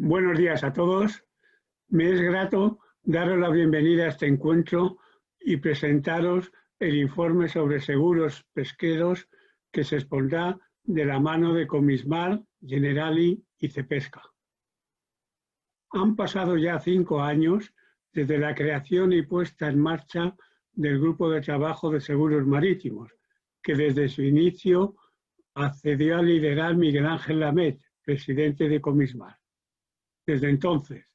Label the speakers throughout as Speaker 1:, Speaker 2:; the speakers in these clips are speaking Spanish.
Speaker 1: Buenos días a todos. Me es grato daros la bienvenida a este encuentro y presentaros el informe sobre seguros pesqueros que se expondrá de la mano de Comismar, Generali y Cepesca. Han pasado ya 5 años desde la creación y puesta en marcha del Grupo de Trabajo de Seguros Marítimos, que desde su inicio accedió a liderar Miguel Ángel Lamet, presidente de Comismar. Desde entonces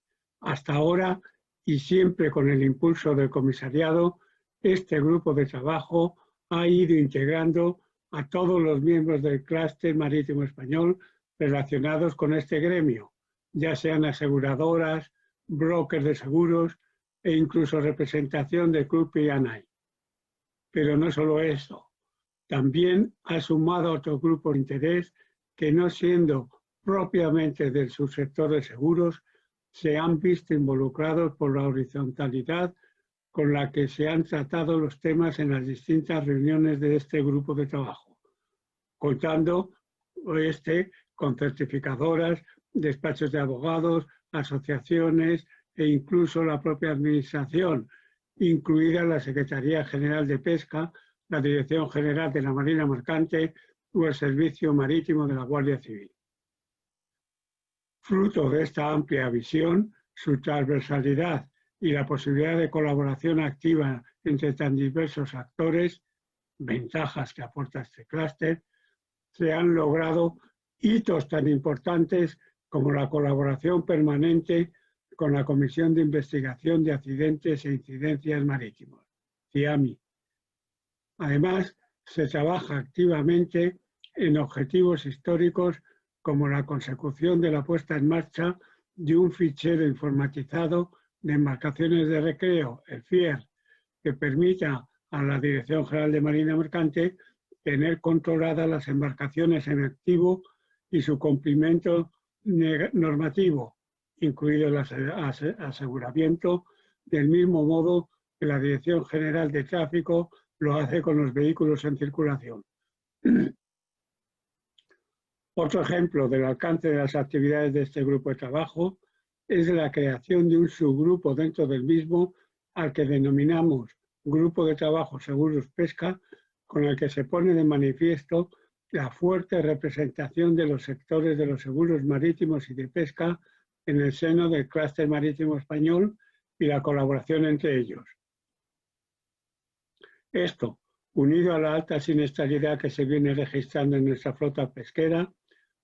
Speaker 1: hasta ahora, y siempre con el impulso del comisariado, este grupo de trabajo ha ido integrando a todos los miembros del clúster marítimo español relacionados con este gremio, ya sean aseguradoras, brokers de seguros e incluso representación del Club P&I. Pero no solo eso, también ha sumado otro grupo de interés que, no siendo propiamente del subsector de seguros, se han visto involucrados por la horizontalidad con la que se han tratado los temas en las distintas reuniones de este grupo de trabajo, contando con certificadoras, despachos de abogados, asociaciones e incluso la propia administración, incluida la Secretaría General de Pesca, la Dirección General de la Marina Mercante o el Servicio Marítimo de la Guardia Civil. Fruto de esta amplia visión, su transversalidad y la posibilidad de colaboración activa entre tan diversos actores, ventajas que aporta este clúster, se han logrado hitos tan importantes como la colaboración permanente con la Comisión de Investigación de Accidentes e Incidencias Marítimos, CIAMI. Además, se trabaja activamente en objetivos históricos como la consecución de la puesta en marcha de un fichero informatizado de embarcaciones de recreo, el FIER, que permita a la Dirección General de Marina Mercante tener controladas las embarcaciones en activo y su cumplimiento normativo, incluido el aseguramiento, del mismo modo que la Dirección General de Tráfico lo hace con los vehículos en circulación. Otro ejemplo del alcance de las actividades de este grupo de trabajo es la creación de un subgrupo dentro del mismo al que denominamos Grupo de Trabajo Seguros Pesca, con el que se pone de manifiesto la fuerte representación de los sectores de los seguros marítimos y de pesca en el seno del clúster marítimo español y la colaboración entre ellos. Esto, unido a la alta siniestralidad que se viene registrando en nuestra flota pesquera,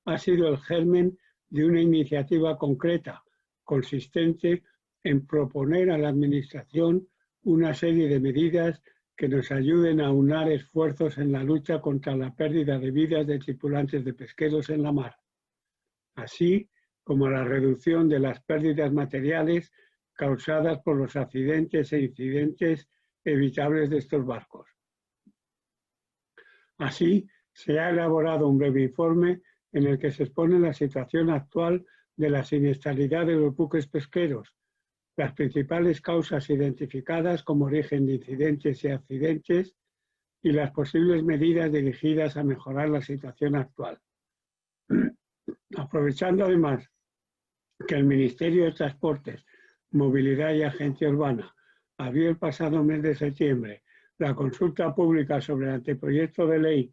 Speaker 1: ha sido el germen de una iniciativa concreta, consistente en proponer a la Administración una serie de medidas que nos ayuden a aunar esfuerzos en la lucha contra la pérdida de vidas de tripulantes de pesqueros en la mar, así como a la reducción de las pérdidas materiales causadas por los accidentes e incidentes evitables de estos barcos. Así, se ha elaborado un breve informe en el que se expone la situación actual de la siniestralidad de los buques pesqueros, las principales causas identificadas como origen de incidentes y accidentes y las posibles medidas dirigidas a mejorar la situación actual. Aprovechando además que el Ministerio de Transportes, Movilidad y Agencia Urbana abrió el pasado mes de septiembre la consulta pública sobre el anteproyecto de ley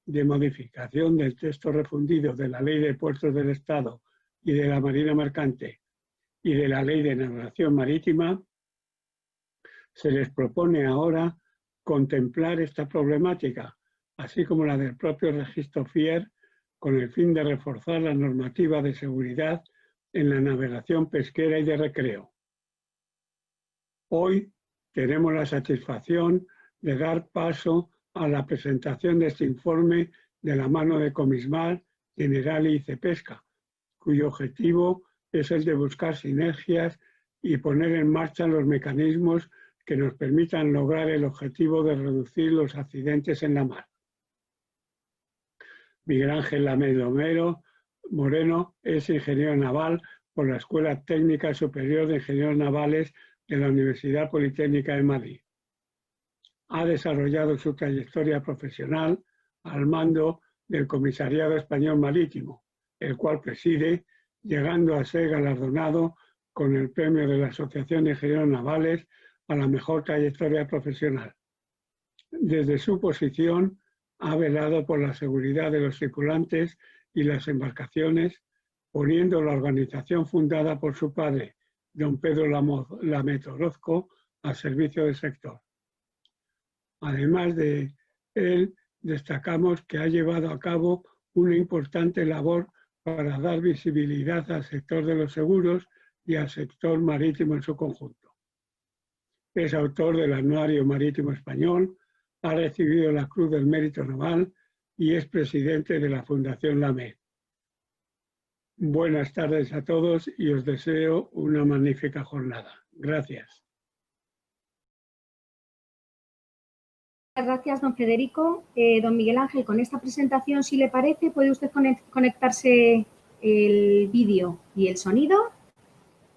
Speaker 1: de modificación del texto refundido de la Ley de Puertos del Estado y de la Marina Mercante y de la Ley de Navegación Marítima, se les propone ahora contemplar esta problemática, así como la del propio registro FIER, con el fin de reforzar la normativa de seguridad en la navegación pesquera y de recreo. Hoy tenemos la satisfacción de dar paso a la presentación de este informe de la mano de Comismar, Generali y Cepesca, cuyo objetivo es el de buscar sinergias y poner en marcha los mecanismos que nos permitan lograr el objetivo de reducir los accidentes en la mar. Miguel Ángel Lamet Moreno es ingeniero naval por la Escuela Técnica Superior de Ingenieros Navales de la Universidad Politécnica de Madrid. Ha desarrollado su trayectoria profesional al mando del Comisariado Español Marítimo, el cual preside, llegando a ser galardonado con el premio de la Asociación de Ingenieros Navales a la mejor trayectoria profesional. Desde su posición ha velado por la seguridad de los tripulantes y las embarcaciones, poniendo la organización fundada por su padre, don Pedro Lamet Orozco, al servicio del sector. Además de él, destacamos que ha llevado a cabo una importante labor para dar visibilidad al sector de los seguros y al sector marítimo en su conjunto. Es autor del Anuario Marítimo Español, ha recibido la Cruz del Mérito Naval y es presidente de la Fundación Lamet. Buenas tardes a todos y os deseo una magnífica jornada. Gracias.
Speaker 2: Gracias, don Federico. Don Miguel Ángel, con esta presentación, si le parece, puede usted conectarse el vídeo y el sonido.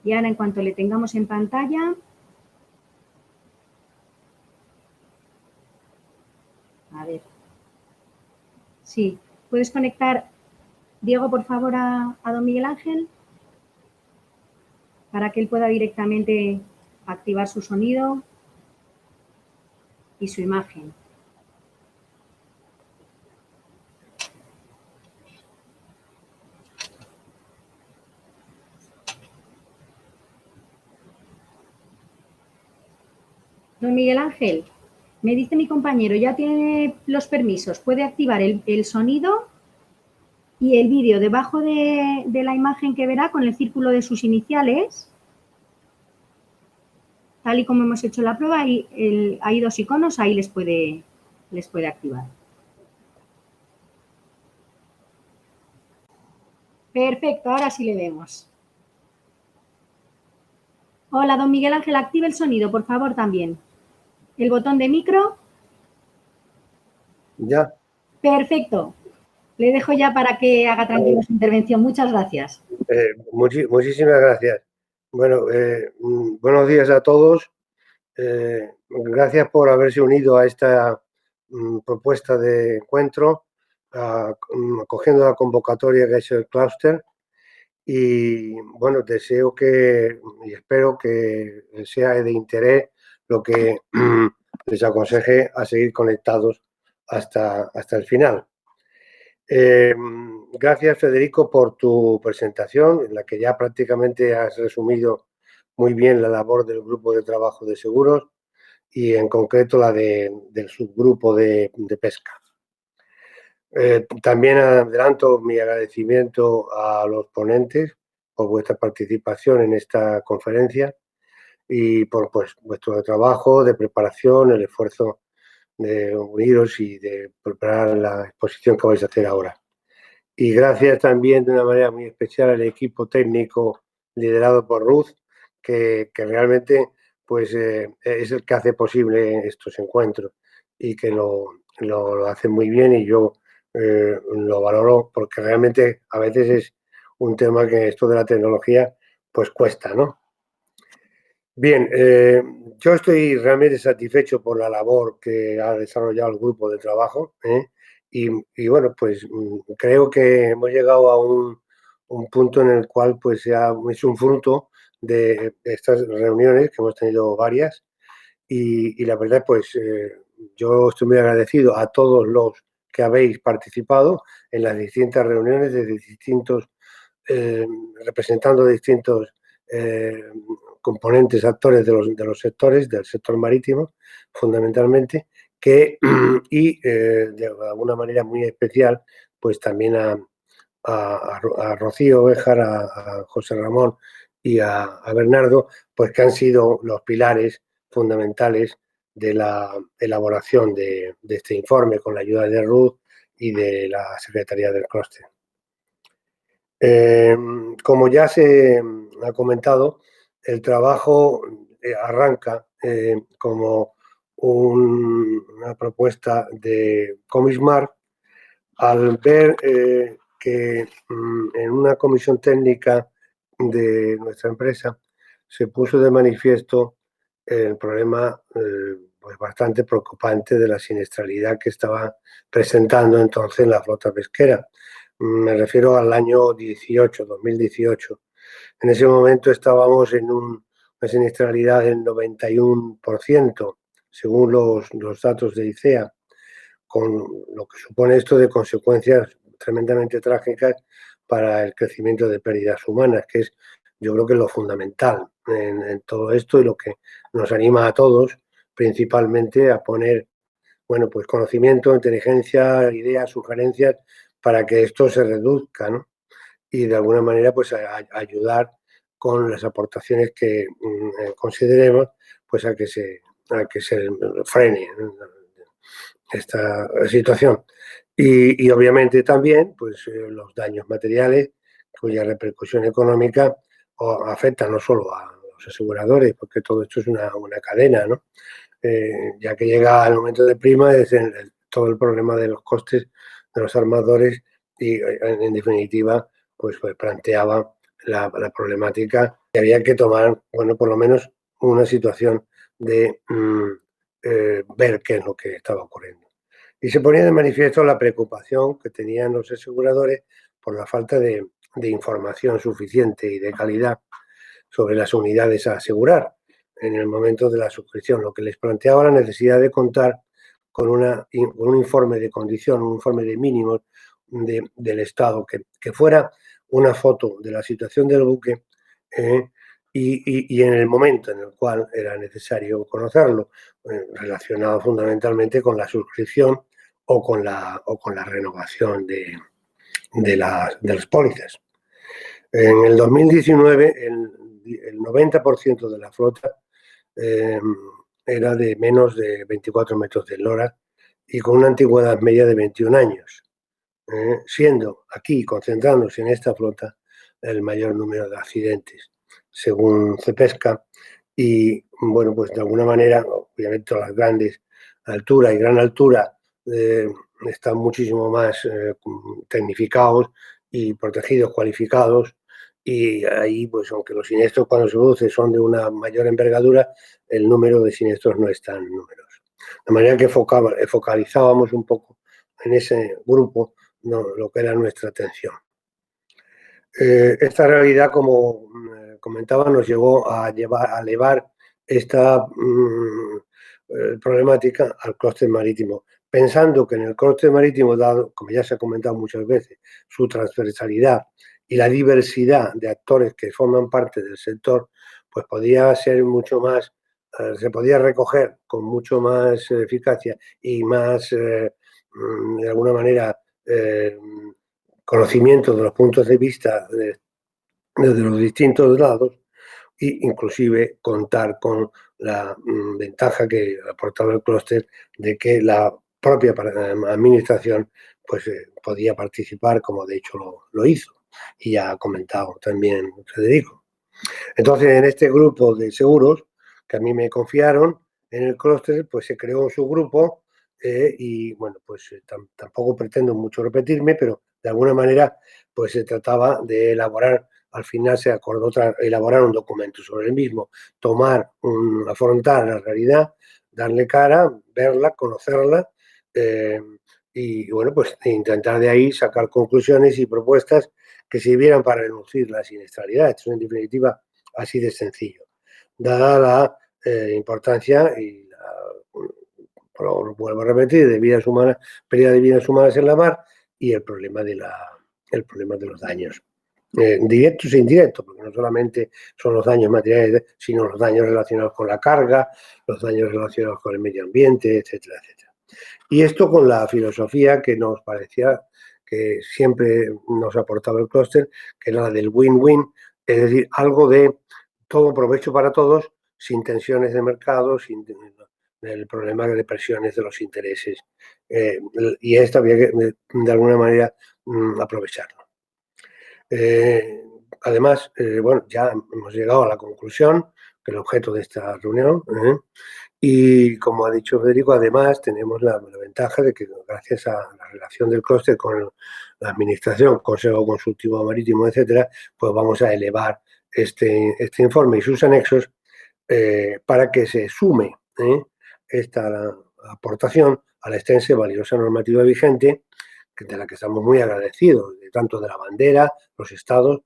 Speaker 2: Y ahora, en cuanto le tengamos en pantalla. A ver. Sí, ¿puedes conectar, Diego, por favor, a don Miguel Ángel? Para que él pueda directamente activar su sonido y su imagen. Don Miguel Ángel, me dice mi compañero, ya tiene los permisos, puede activar el sonido y el vídeo debajo de la imagen que verá con el círculo de sus iniciales, tal y como hemos hecho la prueba, y hay dos iconos, ahí les puede activar. Perfecto, ahora sí le vemos. Hola, don Miguel Ángel, active el sonido, por favor, también. El botón de micro.
Speaker 3: Ya.
Speaker 2: Perfecto. Le dejo ya para que haga tranquilo su intervención. Muchas gracias.
Speaker 3: Muchísimas gracias. Bueno, buenos días a todos. Gracias por haberse unido a esta propuesta de encuentro, acogiendo la convocatoria que ha hecho el clúster. Y bueno, deseo y espero que sea de interés lo que les aconseje a seguir conectados hasta el final. Gracias, Federico, por tu presentación, en la que ya prácticamente has resumido muy bien la labor del grupo de trabajo de seguros y en concreto la del subgrupo de pesca. También adelanto mi agradecimiento a los ponentes por vuestra participación en esta conferencia y por vuestro trabajo de preparación, el esfuerzo de uniros y de preparar la exposición que vais a hacer ahora. Y gracias también de una manera muy especial al equipo técnico liderado por Ruth, que realmente pues, es el que hace posible estos encuentros y que lo hace muy bien, y yo lo valoro porque realmente a veces es un tema que esto de la tecnología pues cuesta, ¿no? Bien, yo estoy realmente satisfecho por la labor que ha desarrollado el grupo de trabajo, y bueno, pues creo que hemos llegado a un punto en el cual pues es un fruto de estas reuniones, que hemos tenido varias, y la verdad pues yo estoy muy agradecido a todos los que habéis participado en las distintas reuniones de distintos, representando distintos componentes, actores de los sectores, del sector marítimo, fundamentalmente, y de alguna manera muy especial, pues también a Rocío Béjar, a José Ramón y a Bernardo, pues que han sido los pilares fundamentales de la elaboración de este informe, con la ayuda de Ruth y de la Secretaría del Clúster. Como ya se ha comentado, el trabajo arranca como una propuesta de Comismar al ver que en una comisión técnica de nuestra empresa se puso de manifiesto el problema pues bastante preocupante de la siniestralidad que estaba presentando entonces la flota pesquera. Me refiero al año 2018. En ese momento estábamos en una siniestralidad del 91%, según los datos de ICEA, con lo que supone esto de consecuencias tremendamente trágicas para el crecimiento de pérdidas humanas, que es, yo creo que lo fundamental en todo esto y lo que nos anima a todos, principalmente, a poner, bueno, pues conocimiento, inteligencia, ideas, sugerencias, para que esto se reduzca, ¿no? Y de alguna manera, pues ayudar con las aportaciones que consideremos, pues a que se frene esta situación. Y obviamente también, pues los daños materiales, cuya repercusión económica afecta no solo a los aseguradores, porque todo esto es una cadena, ¿no? Ya que llega el momento de prima, es todo el problema de los costes de los armadores y, en definitiva, pues planteaba la problemática que había que tomar, bueno, por lo menos una situación de ver qué es lo que estaba ocurriendo. Y se ponía de manifiesto la preocupación que tenían los aseguradores por la falta de información suficiente y de calidad sobre las unidades a asegurar en el momento de la suscripción, lo que les planteaba la necesidad de contar con un informe de condición, un informe de mínimos del Estado, que fuera una foto de la situación del buque y en el momento en el cual era necesario conocerlo, relacionado fundamentalmente con la suscripción o con la renovación de las pólizas. En el 2019, el 90% de la flota era de menos de 24 metros de eslora y con una antigüedad media de 21 años, siendo aquí, concentrándose en esta flota, el mayor número de accidentes, según Cepesca. Y, bueno, pues de alguna manera, obviamente las grandes alturas y gran altura están muchísimo más tecnificados y protegidos, cualificados, y ahí, pues aunque los siniestros cuando se producen son de una mayor envergadura, el número de siniestros no es tan numeroso. De manera que focalizábamos un poco en ese grupo lo que era nuestra atención. Esta realidad, como comentaba, nos llevó a elevar esta problemática al clúster marítimo, pensando que en el clúster marítimo, dado, como ya se ha comentado muchas veces, su transversalidad y la diversidad de actores que forman parte del sector, pues podía ser mucho más, se podía recoger con mucho más eficacia y más, de alguna manera, conocimiento de los puntos de vista desde los distintos lados, e inclusive contar con la ventaja que aportaba el clúster de que la propia administración pues podía participar, como de hecho lo hizo, y ya ha comentado también Federico. Entonces, en este grupo de seguros que a mí me confiaron en el clúster, pues se creó un subgrupo y, bueno, pues tampoco pretendo mucho repetirme, pero de alguna manera pues se trataba de elaborar, al final se acordó elaborar un documento sobre el mismo, afrontar la realidad, darle cara, verla, conocerla y, bueno, pues intentar de ahí sacar conclusiones y propuestas que sirvieran para reducir la siniestralidad. Esto es, en definitiva, así de sencillo, dada la importancia y vuelvo a repetir, de vidas humanas, pérdida de vidas humanas en la mar y el problema de los daños directos e indirectos, porque no solamente son los daños materiales, sino los daños relacionados con la carga, los daños relacionados con el medio ambiente, etcétera, etcétera. Y esto con la filosofía que nos parecía que siempre nos aportaba el clúster, que era la del win-win, es decir, algo de todo provecho para todos, sin tensiones de mercado, sin el problema de presiones de los intereses. Y esto había que, de alguna manera, aprovecharlo. Además, bueno, ya hemos llegado a la conclusión, que el objeto de esta reunión, y como ha dicho Federico, además tenemos la ventaja de que gracias a la relación del clúster con la administración, Consejo Consultivo Marítimo, etcétera, pues vamos a elevar este informe y sus anexos para que se sume esta aportación a la extensa y valiosa normativa vigente de la que estamos muy agradecidos, tanto de la bandera, los estados,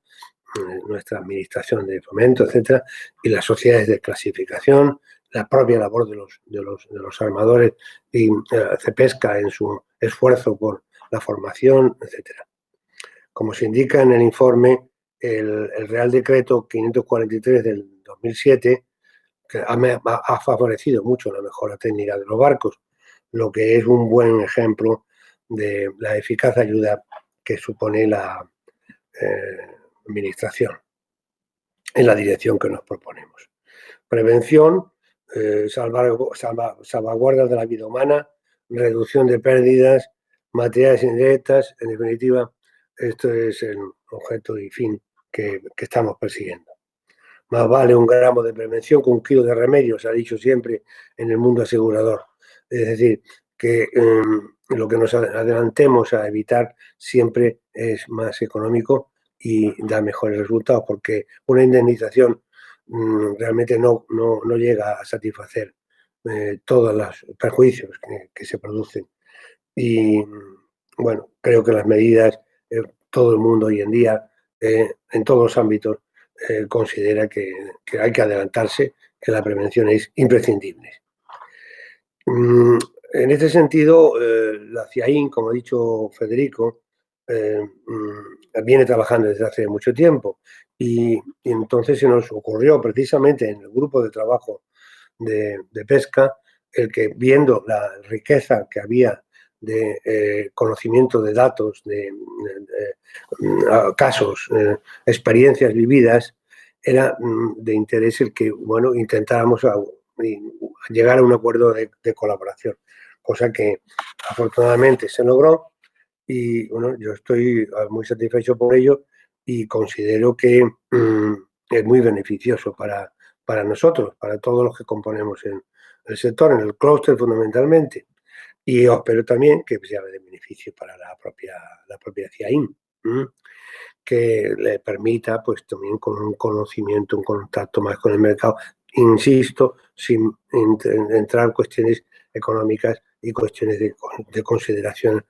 Speaker 3: nuestra administración de fomento, etcétera, y las sociedades de clasificación, la propia labor de los armadores y Cepesca en su esfuerzo por la formación, etcétera. Como se indica en el informe, el Real Decreto 543 del 2007 que ha favorecido mucho la mejora técnica de los barcos, lo que es un buen ejemplo de la eficaz ayuda que supone la administración en la dirección que nos proponemos. Prevención, salvaguarda de la vida humana, reducción de pérdidas, materiales indirectas, en definitiva, esto es el objeto y fin que estamos persiguiendo. Más vale un gramo de prevención que un kilo de remedio, se ha dicho siempre en el mundo asegurador. Es decir, que lo que nos adelantemos a evitar siempre es más económico y da mejores resultados, porque una indemnización realmente no llega a satisfacer todos los perjuicios que se producen. Y bueno, creo que las medidas, todo el mundo hoy en día, en todos los ámbitos, considera que hay que adelantarse, que la prevención es imprescindible. En este sentido, la CIAIN, como ha dicho Federico, viene trabajando desde hace mucho tiempo y entonces se nos ocurrió precisamente en el grupo de trabajo de pesca el que, viendo la riqueza que había de conocimiento de datos, de casos, experiencias vividas, era de interés el que, bueno, intentáramos llegar a un acuerdo de colaboración, cosa que afortunadamente se logró y, bueno, yo estoy muy satisfecho por ello y considero que es muy beneficioso para nosotros, para todos los que componemos en el sector, en el clúster fundamentalmente. Y yo espero también que sea de beneficio para la propia CIAIN, que le permita, pues también con un conocimiento, un contacto más con el mercado, insisto, sin entrar en cuestiones económicas y cuestiones de consideración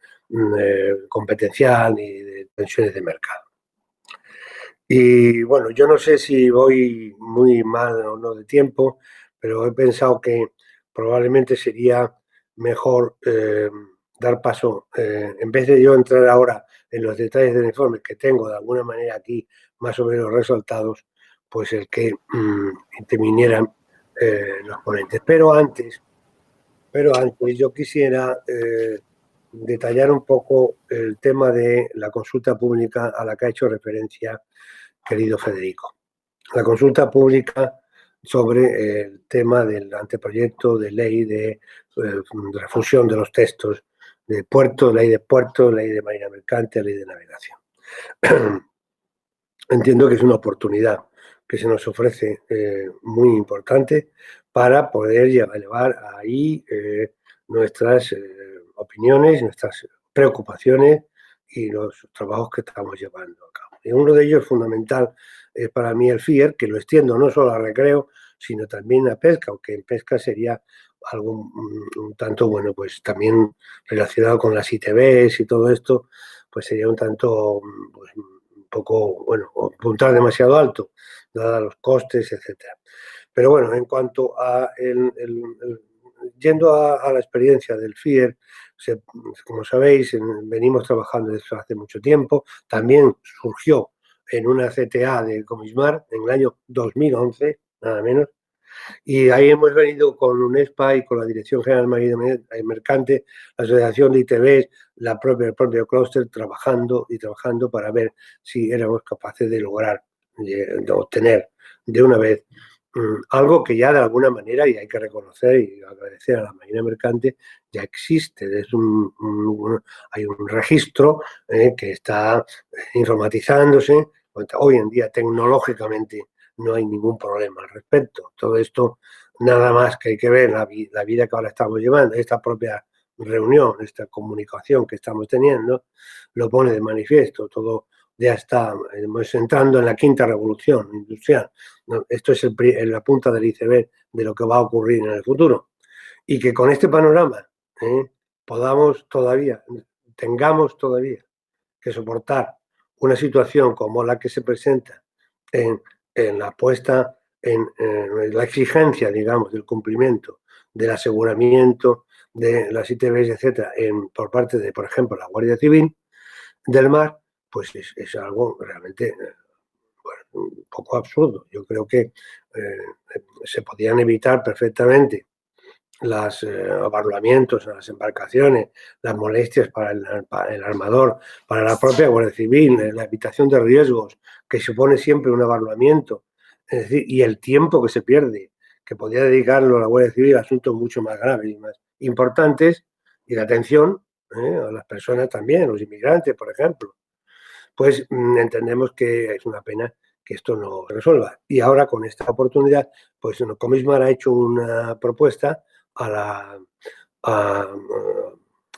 Speaker 3: competencial y de tensiones de mercado. Y bueno, yo no sé si voy muy mal o no de tiempo, pero he pensado que probablemente sería mejor dar paso, en vez de yo entrar ahora en los detalles del informe que tengo de alguna manera aquí más o menos resaltados, pues el que intervinieran los ponentes. Pero antes yo quisiera detallar un poco el tema de la consulta pública a la que ha hecho referencia querido Federico. La consulta pública sobre el tema del anteproyecto de ley de refusión de los textos de puerto, ley de marina mercante, ley de navegación. Entiendo que es una oportunidad que se nos ofrece muy importante para poder llevar ahí nuestras opiniones, nuestras preocupaciones y los trabajos que estamos llevando a cabo. Y uno de ellos es fundamental para mí el FIER, que lo extiendo no solo a recreo, sino también a pesca, aunque en pesca sería algo un tanto, bueno, pues también relacionado con las ITBs y todo esto, pues sería un tanto, pues, un poco, bueno, apuntar demasiado alto, dada los costes, etcétera. Pero bueno, en cuanto a yendo a la experiencia del FIER, como sabéis, venimos trabajando desde hace mucho tiempo. También surgió en una CTA de Comismar en el año 2011, nada menos. Y ahí hemos venido con UNESPA y con la Dirección General Marina Mercante, la Asociación de ITBs, el propio clúster, trabajando para ver si éramos capaces de lograr, de obtener de una vez algo que ya de alguna manera, y hay que reconocer y agradecer a la Marina Mercante, ya existe. Hay un registro que está informatizándose. Hoy en día tecnológicamente no hay ningún problema al respecto. Todo esto, nada más que hay que ver la vida que ahora estamos llevando, esta propia reunión, esta comunicación que estamos teniendo, lo pone de manifiesto. Todo ya estamos entrando en la quinta revolución industrial. Esto es la punta del iceberg de lo que va a ocurrir en el futuro. Y que con este panorama podamos todavía tengamos todavía que soportar una situación como la que se presenta en la puesta, en la exigencia, digamos, del cumplimiento, del aseguramiento de las ITBs, etcétera, por parte de, por ejemplo, la Guardia Civil del Mar, pues es algo realmente un poco absurdo. Yo creo que se podían evitar perfectamente los abarulamientos en las embarcaciones, las molestias para el armador, para la propia Guardia Civil, la evitación de riesgos que supone siempre un abarulamiento, es decir, y el tiempo que se pierde, que podía dedicarlo a la Guardia Civil a asuntos mucho más graves y más importantes, y la atención a las personas también, los inmigrantes, por ejemplo. Pues entendemos que es una pena que esto no resuelva. Y ahora, con esta oportunidad, pues Comismar ha hecho una propuesta a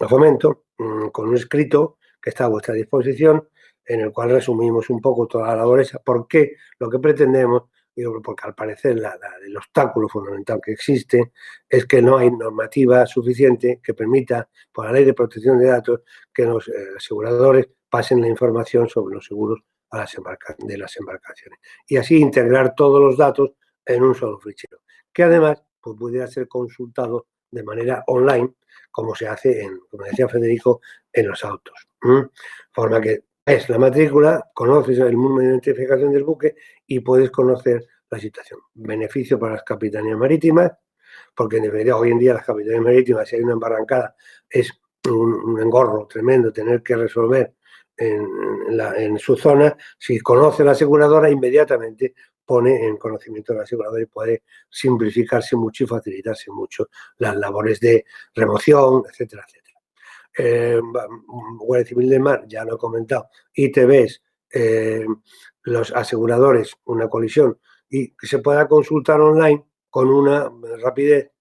Speaker 3: Fomento con un escrito que está a vuestra disposición, en el cual resumimos un poco todas las labores, porque lo que pretendemos, porque al parecer el obstáculo fundamental que existe es que no hay normativa suficiente que permita, por la Ley de Protección de Datos, que los aseguradores pasen la información sobre los seguros de las embarcaciones. Y así integrar todos los datos en un solo fichero, que además pues, pudiera ser consultado de manera online, como se hace, como decía Federico, en los autos. Forma que ves la matrícula, conoces el número de identificación del buque y puedes conocer la situación. Beneficio para las capitanías marítimas, porque en definitiva hoy en día las capitanías marítimas, si hay una embarrancada, es un engorro tremendo tener que resolver en su zona. Si conoce la aseguradora, inmediatamente pone en conocimiento del asegurador y puede simplificarse mucho y facilitarse mucho las labores de remoción, etcétera, etcétera. Guardia Civil del Mar, ya lo he comentado, ITBs, los aseguradores, una colisión, y que se pueda consultar online con una rapidez,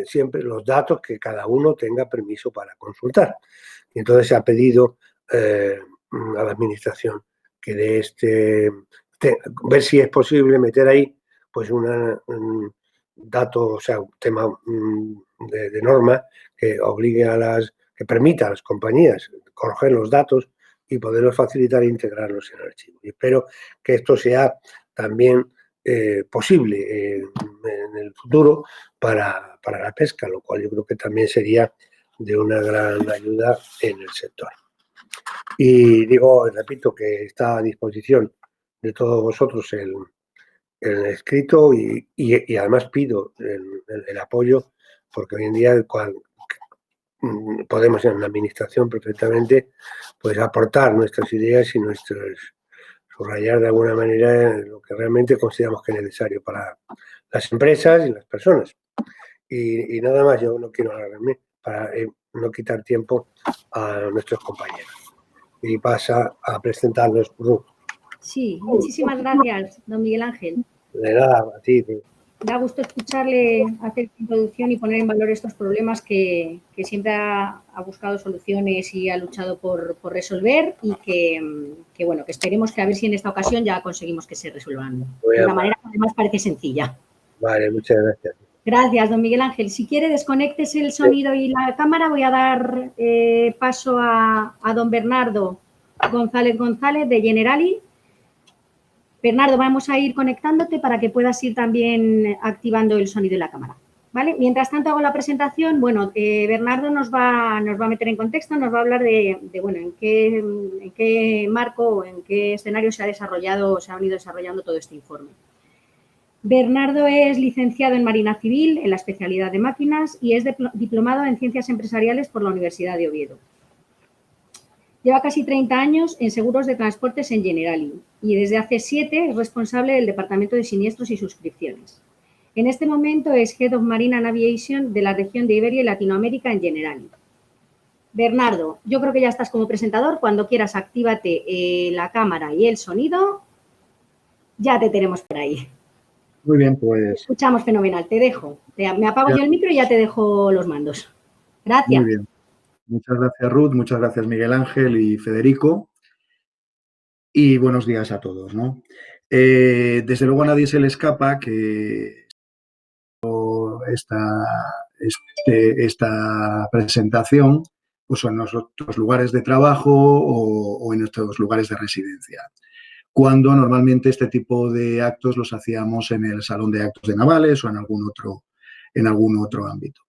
Speaker 3: siempre los datos que cada uno tenga permiso para consultar. Y entonces se ha pedido a la Administración que ver si es posible meter ahí pues un dato, o sea, un tema de norma que obligue que permita a las compañías coger los datos y poderlos facilitar e integrarlos en el archivo. Y espero que esto sea también posible en el futuro para la pesca, lo cual yo creo que también sería de una gran ayuda en el sector. Y repito, que está a disposición de todos vosotros el escrito y además pido el apoyo, porque hoy en día podemos en la administración perfectamente pues aportar nuestras ideas y subrayar de alguna manera lo que realmente consideramos que es necesario para las empresas y las personas. Y nada más, yo no quiero alargarme para no quitar tiempo a nuestros compañeros. Y pasa a presentarnos Ruth.
Speaker 2: Sí, muchísimas gracias, don Miguel Ángel.
Speaker 3: De nada, a ti.
Speaker 2: Da gusto escucharle hacer su introducción y poner en valor estos problemas que siempre ha buscado soluciones y ha luchado por resolver y que, bueno, que esperemos que a ver si en esta ocasión ya conseguimos que se resuelvan de una manera que además parece sencilla.
Speaker 3: Vale, muchas gracias.
Speaker 2: Gracias, don Miguel Ángel. Si quiere, desconectes el sonido y la cámara. Voy a dar paso a don Bernardo González de Generali. Bernardo, vamos a ir conectándote para que puedas ir también activando el sonido y la cámara, ¿vale? Mientras tanto hago la presentación. Bueno, Bernardo nos va a meter en contexto, nos va a hablar de bueno, en qué marco, en qué escenario se ha venido desarrollando todo este informe. Bernardo es licenciado en Marina Civil, en la especialidad de máquinas, y es diplomado en Ciencias Empresariales por la Universidad de Oviedo. Lleva casi 30 años en seguros de transportes en Generali y desde hace 7 es responsable del Departamento de Siniestros y Suscripciones. En este momento es Head of Marine and Aviation de la región de Iberia y Latinoamérica en Generali. Bernardo, yo creo que ya estás como presentador. Cuando quieras, actívate la cámara y el sonido. Ya te tenemos por ahí.
Speaker 4: Muy bien, pues.
Speaker 2: Te escuchamos fenomenal. Te dejo. Me apago yo el micro y ya te dejo los mandos. Gracias.
Speaker 4: Muy bien. Muchas gracias, Ruth. Muchas gracias, Miguel Ángel y Federico. Y buenos días a todos, ¿no? Desde luego a nadie se le escapa que esta presentación pues en nuestros lugares de trabajo o en nuestros lugares de residencia, cuando normalmente este tipo de actos los hacíamos en el salón de actos de Navales o en algún otro ámbito.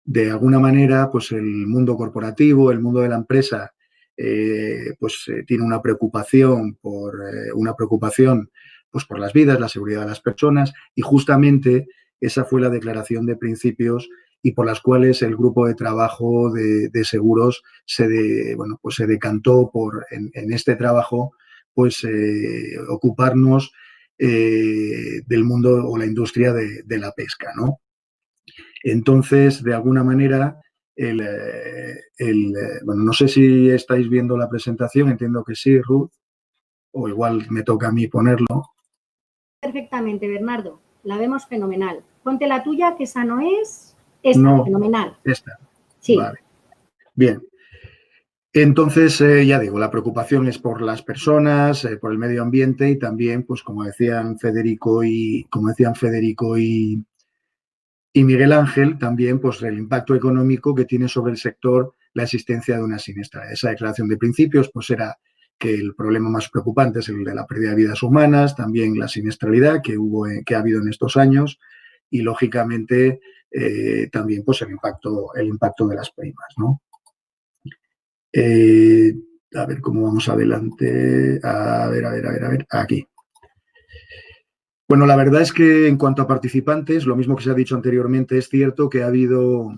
Speaker 4: De alguna manera, pues el mundo corporativo, el mundo de la empresa, tiene una preocupación por las vidas, la seguridad de las personas, y justamente esa fue la declaración de principios y por las cuales el grupo de trabajo de seguros se decantó por en este trabajo ocuparnos del mundo o la industria de la pesca, ¿no? Entonces, de alguna manera, no sé si estáis viendo la presentación, entiendo que sí, Ruth, o igual me toca a mí ponerlo.
Speaker 2: Perfectamente, Bernardo, la vemos fenomenal. Ponte la tuya, que esa no es,
Speaker 4: No,
Speaker 2: fenomenal.
Speaker 4: Esta,
Speaker 2: sí.
Speaker 4: Vale. Bien. Entonces, ya digo, la preocupación es por las personas, por el medio ambiente y también, pues como decían Federico y Miguel Ángel, también pues el impacto económico que tiene sobre el sector la existencia de una siniestralidad. Esa declaración de principios pues era que el problema más preocupante es el de la pérdida de vidas humanas, también la siniestralidad que ha habido en estos años y, lógicamente, también pues el impacto de las primas, ¿no? A ver cómo vamos adelante. A ver, aquí. Bueno, la verdad es que en cuanto a participantes, lo mismo que se ha dicho anteriormente, es cierto que ha habido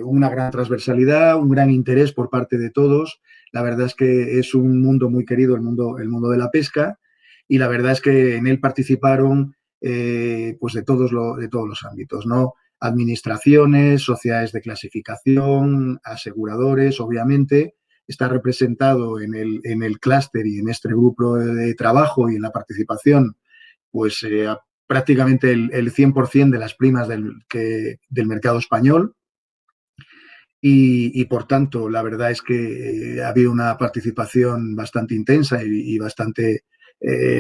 Speaker 4: una gran transversalidad, un gran interés por parte de todos. La verdad es que es un mundo muy querido, el mundo de la pesca, y la verdad es que en él participaron pues de todos los ámbitos, ¿no? Administraciones, sociedades de clasificación, aseguradores, obviamente. Está representado en el clúster y en este grupo de trabajo y en la participación pues prácticamente el 100% de las primas del mercado español y, por tanto, la verdad es que ha habido una participación bastante intensa y bastante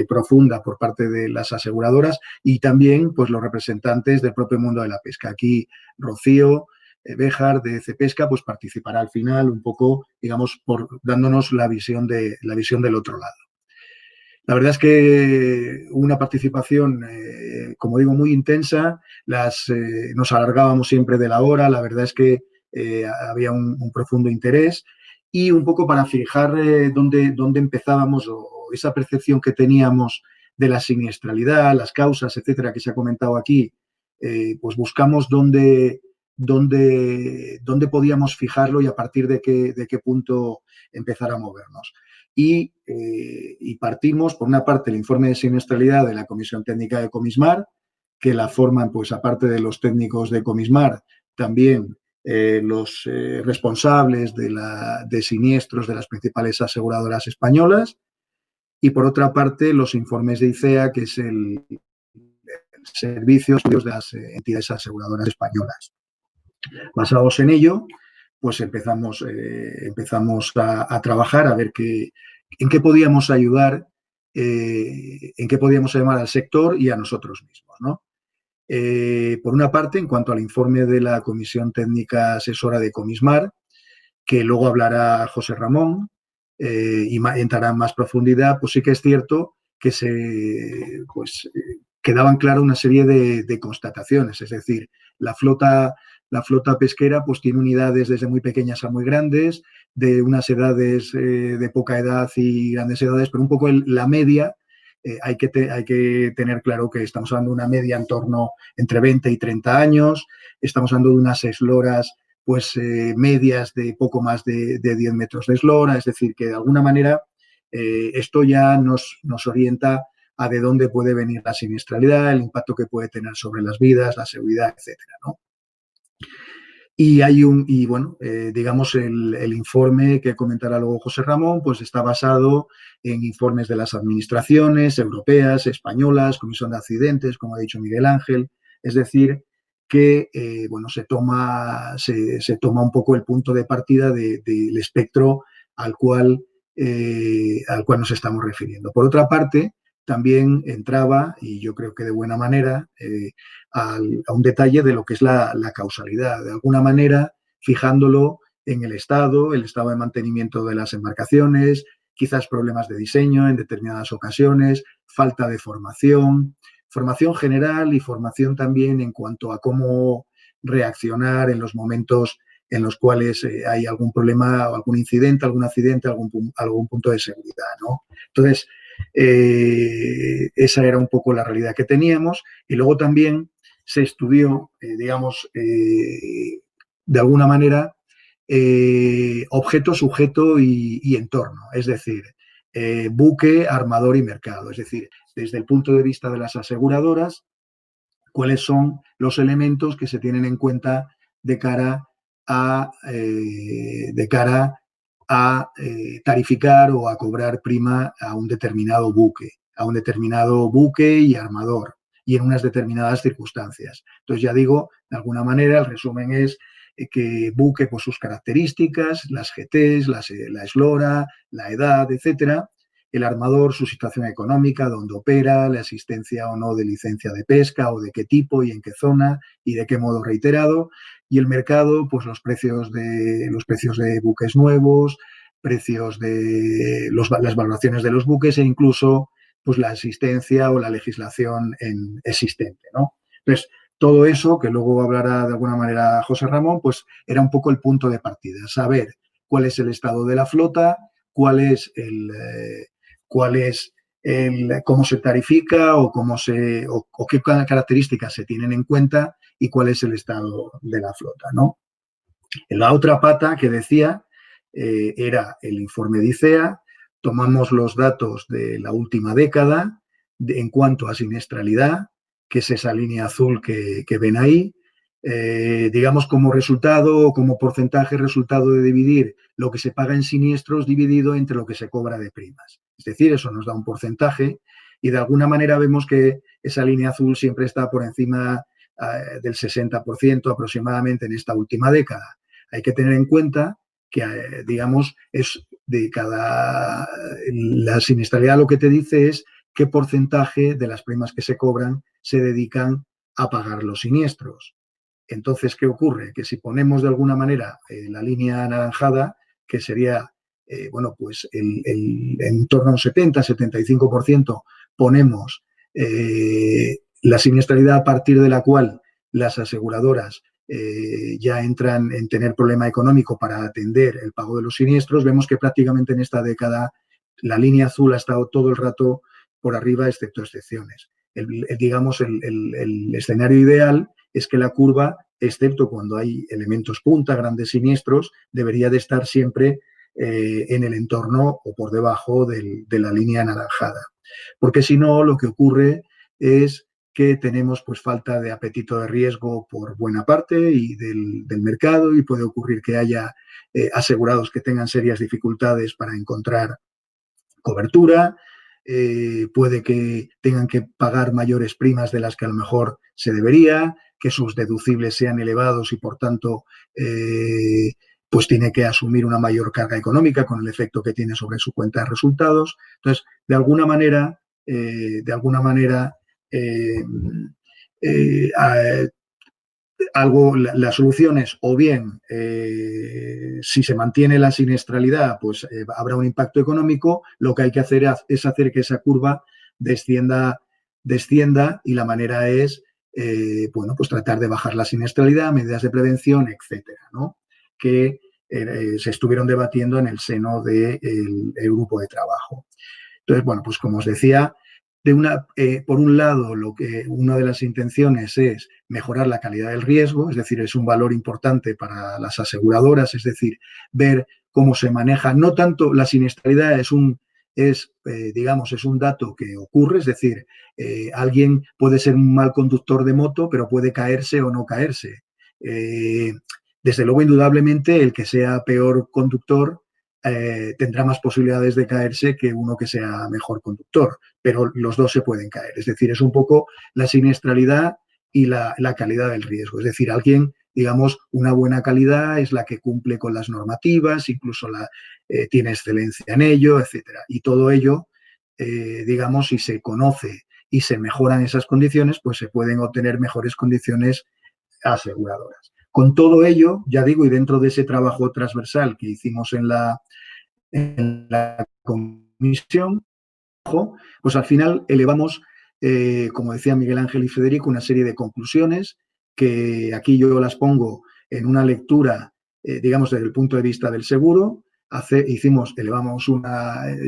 Speaker 4: profunda por parte de las aseguradoras y también pues los representantes del propio mundo de la pesca. Aquí Rocío Béjar de Cepesca pues participará al final un poco, digamos, dándonos la visión del otro lado. La verdad es que una participación, como digo, muy intensa. Nos alargábamos siempre de la hora. La verdad es que había un profundo interés y un poco para fijar dónde empezábamos o esa percepción que teníamos de la siniestralidad, las causas, etcétera, que se ha comentado aquí, pues buscamos dónde podíamos fijarlo y a partir de qué punto empezar a movernos. Y partimos, por una parte, el informe de siniestralidad de la Comisión Técnica de Comismar, que la forman, pues aparte de los técnicos de Comismar, también los responsables de siniestros de las principales aseguradoras españolas, y por otra parte los informes de ICEA, que es el servicio de las entidades aseguradoras españolas. Basados en ello, pues empezamos a trabajar a ver en qué podíamos ayudar, en qué podíamos ayudar al sector y a nosotros mismos, ¿no? Por una parte, en cuanto al informe de la Comisión Técnica Asesora de Comismar, que luego hablará José Ramón y entrará en más profundidad, pues sí que es cierto que quedaban claras una serie de constataciones, es decir, la flota pesquera pues tiene unidades desde muy pequeñas a muy grandes, de unas edades de poca edad y grandes edades, pero un poco la media. Hay que tener claro que estamos hablando de una media en torno entre 20 y 30 años, estamos hablando de unas esloras pues medias de poco más de 10 metros de eslora, es decir, que de alguna manera esto ya nos orienta a de dónde puede venir la siniestralidad, el impacto que puede tener sobre las vidas, la seguridad, etcétera, ¿no? Y digamos, el informe que comentará luego José Ramón, pues está basado en informes de las administraciones europeas, españolas, Comisión de Accidentes, como ha dicho Miguel Ángel, es decir, que se toma un poco el punto de partida del espectro al cual nos estamos refiriendo. Por otra parte, también entraba, y yo creo que de buena manera, a un detalle de lo que es la causalidad, de alguna manera fijándolo en el estado de mantenimiento de las embarcaciones, quizás problemas de diseño en determinadas ocasiones, falta de formación general y formación también en cuanto a cómo reaccionar en los momentos en los cuales hay algún problema o algún incidente, algún accidente, algún punto de seguridad, ¿no? Entonces, esa era un poco la realidad que teníamos y luego también se estudió, de alguna manera, objeto, sujeto y entorno, es decir, buque, armador y mercado, es decir, desde el punto de vista de las aseguradoras, cuáles son los elementos que se tienen en cuenta de cara a tarificar o a cobrar prima a un determinado buque y armador, y en unas determinadas circunstancias. Entonces, ya digo, de alguna manera, el resumen es que buque, por sus características, las GTs, la eslora, la edad, etcétera. El armador, su situación económica, dónde opera, la existencia o no de licencia de pesca o de qué tipo y en qué zona y de qué modo reiterado. Y el mercado, pues los precios de buques nuevos, precios de las valoraciones de los buques e incluso pues la existencia o la legislación existente, ¿no? Entonces, todo eso, que luego hablará de alguna manera José Ramón, pues era un poco el punto de partida, saber cuál es el estado de la flota, cómo se tarifica o qué características se tienen en cuenta y cuál es el estado de la flota, ¿no? La otra pata que decía era el informe de ICEA. Tomamos los datos de la última década en cuanto a siniestralidad, que es esa línea azul que ven ahí, digamos como resultado o como porcentaje resultado de dividir lo que se paga en siniestros dividido entre lo que se cobra de primas. Es decir, eso nos da un porcentaje y de alguna manera vemos que esa línea azul siempre está por encima del 60% aproximadamente en esta última década. Hay que tener en cuenta que, digamos, la siniestralidad lo que te dice es qué porcentaje de las primas que se cobran se dedican a pagar los siniestros. Entonces, ¿qué ocurre? Que si ponemos de alguna manera la línea anaranjada, que sería, pues en torno a un 70-75%, ponemos la siniestralidad a partir de la cual las aseguradoras ya entran en tener problema económico para atender el pago de los siniestros, vemos que prácticamente en esta década la línea azul ha estado todo el rato por arriba, excepto excepciones. El escenario ideal es que la curva, excepto cuando hay elementos punta, grandes siniestros, debería de estar siempre en el entorno o por debajo de la línea anaranjada. Porque si no, lo que ocurre es que tenemos pues falta de apetito de riesgo por buena parte y del mercado y puede ocurrir que haya asegurados que tengan serias dificultades para encontrar cobertura, puede que tengan que pagar mayores primas de las que a lo mejor se debería, que sus deducibles sean elevados y por tanto pues tiene que asumir una mayor carga económica con el efecto que tiene sobre su cuenta de resultados. Entonces, de alguna manera las soluciones o bien si se mantiene la siniestralidad pues habrá un impacto económico, lo que hay que hacer es hacer que esa curva descienda y la manera es pues tratar de bajar la siniestralidad, medidas de prevención, etcétera, ¿no? Que se estuvieron debatiendo en el seno del grupo de trabajo. Entonces, bueno, pues como os decía, por un lado, una de las intenciones es mejorar la calidad del riesgo, es decir, es un valor importante para las aseguradoras, es decir, ver cómo se maneja, no tanto la siniestralidad es un dato que ocurre, es decir, alguien puede ser un mal conductor de moto, pero puede caerse o no caerse. Desde luego, indudablemente, el que sea peor conductor tendrá más posibilidades de caerse que uno que sea mejor conductor, pero los dos se pueden caer. Es decir, es un poco la siniestralidad y la calidad del riesgo. Es decir, alguien, digamos, una buena calidad es la que cumple con las normativas, incluso tiene excelencia en ello, etcétera. Y todo ello, digamos, si se conoce y se mejoran esas condiciones, pues se pueden obtener mejores condiciones aseguradoras. Con todo ello, ya digo, y dentro de ese trabajo transversal que hicimos en la comisión, pues al final elevamos, como decía Miguel Ángel y Federico, una serie de conclusiones que aquí yo las pongo en una lectura, digamos, desde el punto de vista del seguro. Elevamos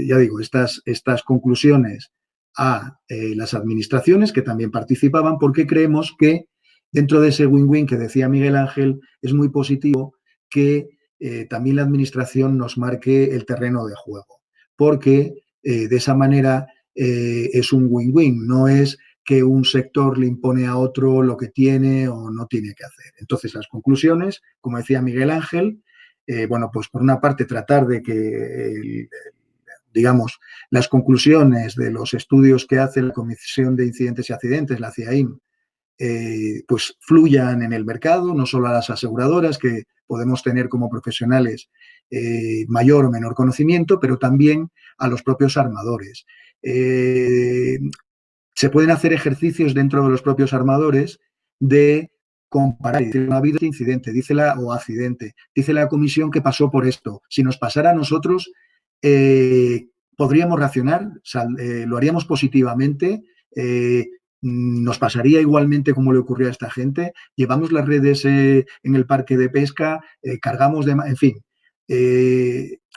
Speaker 4: ya digo, estas conclusiones a las administraciones que también participaban, porque creemos que dentro de ese win-win que decía Miguel Ángel, es muy positivo que también la administración nos marque el terreno de juego, porque de esa manera es un win-win, no es que un sector le impone a otro lo que tiene o no tiene que hacer. Entonces, las conclusiones, como decía Miguel Ángel, bueno, pues por una parte tratar de que, digamos, las conclusiones de los estudios que hace la Comisión de Incidentes y Accidentes, la CIAIM, pues fluyan en el mercado, no solo a las aseguradoras, que podemos tener como profesionales mayor o menor conocimiento, pero también a los propios armadores. Se pueden hacer ejercicios dentro de los propios armadores de comparar, no ha habido este incidente, o accidente, dice la comisión que pasó por esto. Si nos pasara a nosotros, podríamos reaccionar, lo haríamos positivamente, nos pasaría igualmente como le ocurrió a esta gente, llevamos las redes en el parque de pesca, cargamos en fin,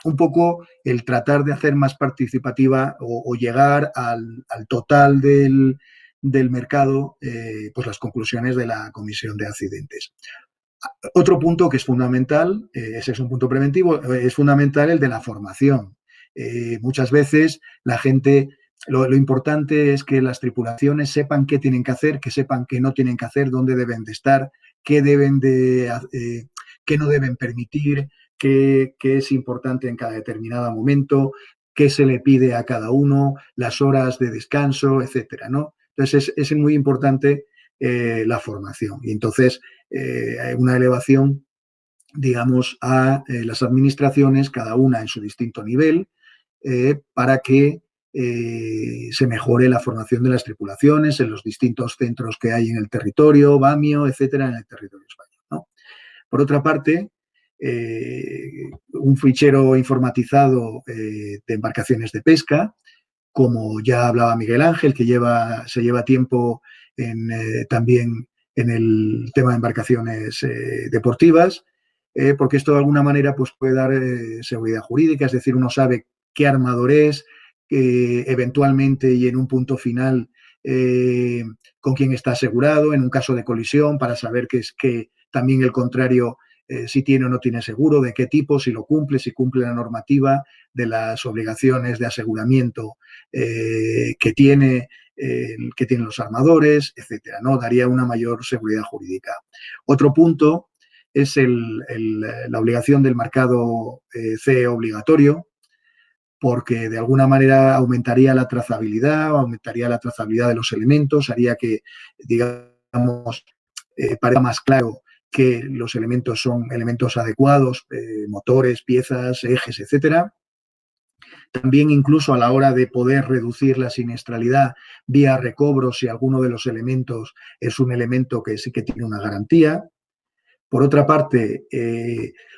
Speaker 4: un poco el tratar de hacer más participativa o llegar al total del mercado, pues las conclusiones de la Comisión de Accidentes. Otro punto que es fundamental, ese es un punto preventivo, es fundamental el de la formación. Muchas veces la gente, lo importante es que las tripulaciones sepan qué tienen que hacer, que sepan qué no tienen que hacer, dónde deben de estar, qué no deben permitir, qué es importante en cada determinado momento, qué se le pide a cada uno, las horas de descanso, etcétera, ¿no? Entonces, es muy importante la formación. Y entonces, una elevación, digamos, a las administraciones, cada una en su distinto nivel, para que se mejore la formación de las tripulaciones en los distintos centros que hay en el territorio, BAMIO, etcétera, en el territorio español, ¿no? Por otra parte, un fichero informatizado de embarcaciones de pesca, como ya hablaba Miguel Ángel, que se lleva tiempo también en el tema de embarcaciones deportivas, porque esto de alguna manera pues, puede dar seguridad jurídica, es decir, uno sabe qué armador es, eventualmente y en un punto final con quién está asegurado, en un caso de colisión, para saber que también el contrario si tiene o no tiene seguro, de qué tipo, si lo cumple, si cumple la normativa, de las obligaciones de aseguramiento que tienen los armadores, etcétera, ¿no? Daría una mayor seguridad jurídica. Otro punto es la obligación del marcado CE obligatorio, porque de alguna manera aumentaría la trazabilidad de los elementos, haría que, digamos, parezca más claro que los elementos son elementos adecuados, motores, piezas, ejes, etcétera. También incluso a la hora de poder reducir la siniestralidad vía recobro, si alguno de los elementos es un elemento que sí que tiene una garantía. Por otra parte,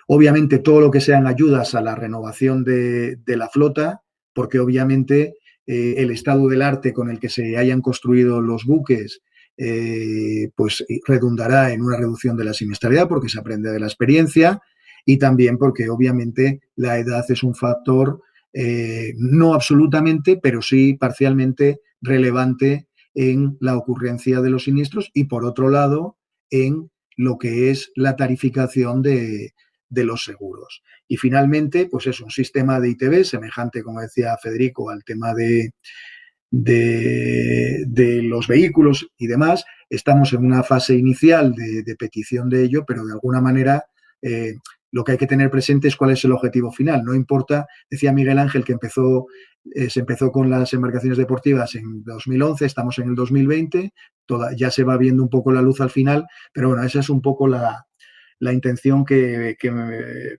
Speaker 4: obviamente todo lo que sean ayudas a la renovación de la flota, porque obviamente el estado del arte con el que se hayan construido los buques pues redundará en una reducción de la siniestralidad porque se aprende de la experiencia y también porque obviamente la edad es un factor no absolutamente, pero sí parcialmente relevante en la ocurrencia de los siniestros y por otro lado en lo que es la tarificación de los seguros. Y finalmente, pues es un sistema de ITV semejante, como decía Federico, al tema de los vehículos y demás. Estamos en una fase inicial de petición de ello, pero de alguna manera lo que hay que tener presente es cuál es el objetivo final. No importa, decía Miguel Ángel que se empezó con las embarcaciones deportivas en 2011, estamos en el 2020, ya se va viendo un poco la luz al final, pero bueno, esa es un poco la intención que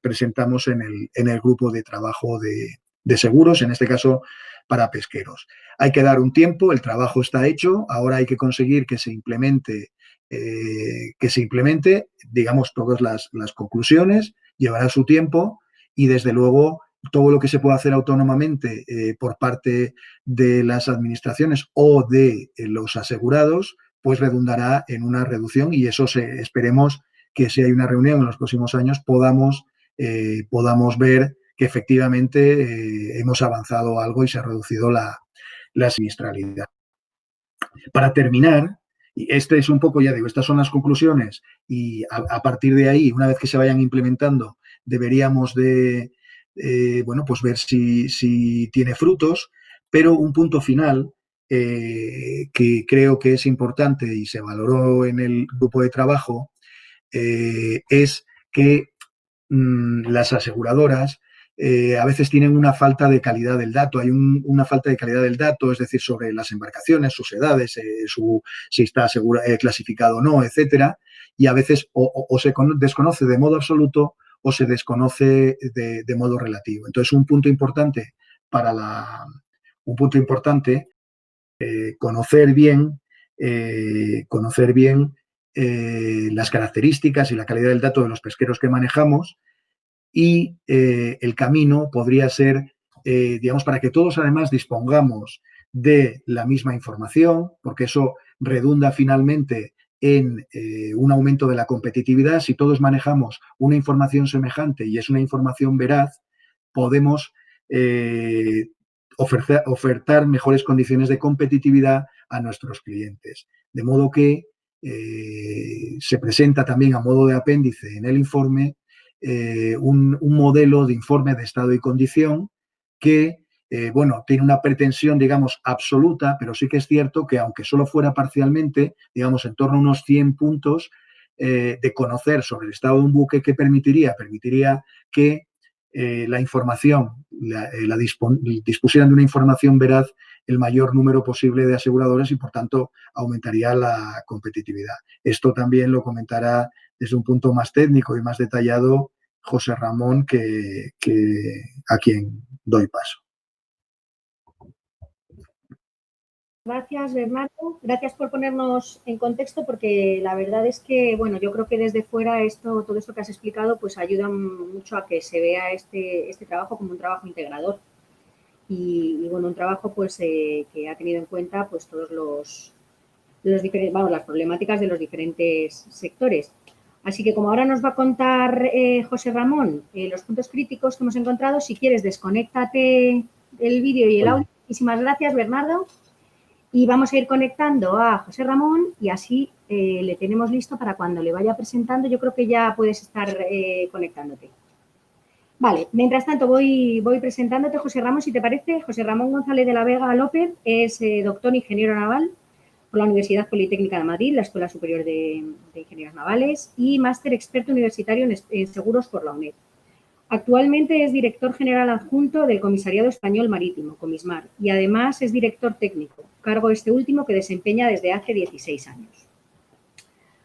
Speaker 4: presentamos en el grupo de trabajo de seguros, en este caso para pesqueros. Hay que dar un tiempo, el trabajo está hecho, ahora hay que conseguir que se implemente que se implemente, digamos, todas las conclusiones, llevará su tiempo y, desde luego, todo lo que se pueda hacer autónomamente por parte de las administraciones o de los asegurados, pues redundará en una reducción, y eso esperemos que, si hay una reunión en los próximos años, podamos ver que efectivamente hemos avanzado algo y se ha reducido la siniestralidad. Para terminar, y este es un poco, ya digo, estas son las conclusiones, y a partir de ahí, una vez que se vayan implementando, deberíamos de bueno, pues ver si tiene frutos, pero un punto final que creo que es importante y se valoró en el grupo de trabajo es que las aseguradoras a veces tienen una falta de calidad del dato. Hay una falta de calidad del dato, es decir, sobre las embarcaciones, sus edades, si está clasificado o no, etcétera, y a veces o se desconoce de modo absoluto o se desconoce de modo relativo. Entonces, un punto importante conocer bien las características y la calidad del dato de los pesqueros que manejamos, y el camino podría ser, digamos, para que todos además dispongamos de la misma información, porque eso redunda finalmente en un aumento de la competitividad. Si todos manejamos una información semejante y es una información veraz, podemos ofertar mejores condiciones de competitividad a nuestros clientes. De modo que se presenta también, a modo de apéndice en el informe, un modelo de informe de estado y condición que, bueno, tiene una pretensión, digamos, absoluta, pero sí que es cierto que, aunque solo fuera parcialmente, digamos, en torno a unos 100 puntos de conocer sobre el estado de un buque, que permitiría que la información, dispusieran de una información veraz el mayor número posible de aseguradores, y, por tanto, aumentaría la competitividad. Esto también lo comentará desde un punto más técnico y más detallado José Ramón, a quien doy paso.
Speaker 2: Gracias, Bernardo. Gracias por ponernos en contexto, porque la verdad es que, bueno, yo creo que desde fuera todo esto que has explicado, pues ayuda mucho a que se vea este trabajo como un trabajo integrador y bueno, un trabajo pues que ha tenido en cuenta pues todos las problemáticas de los diferentes sectores. Así que, como ahora nos va a contar José Ramón los puntos críticos que hemos encontrado, si quieres, desconéctate el vídeo y el audio. Muchísimas gracias, Bernardo. Y vamos a ir conectando a José Ramón, y así le tenemos listo para cuando le vaya presentando. Yo creo que ya puedes estar conectándote. Vale, mientras tanto voy presentándote, José Ramón, si te parece. José Ramón González de la Vega López es doctor ingeniero naval por la Universidad Politécnica de Madrid, la Escuela Superior de Ingenieros Navales, y máster experto universitario en seguros por la UNED. Actualmente es director general adjunto del Comisariado Español Marítimo, Comismar, y además es director técnico, cargo este último que desempeña desde hace 16 años.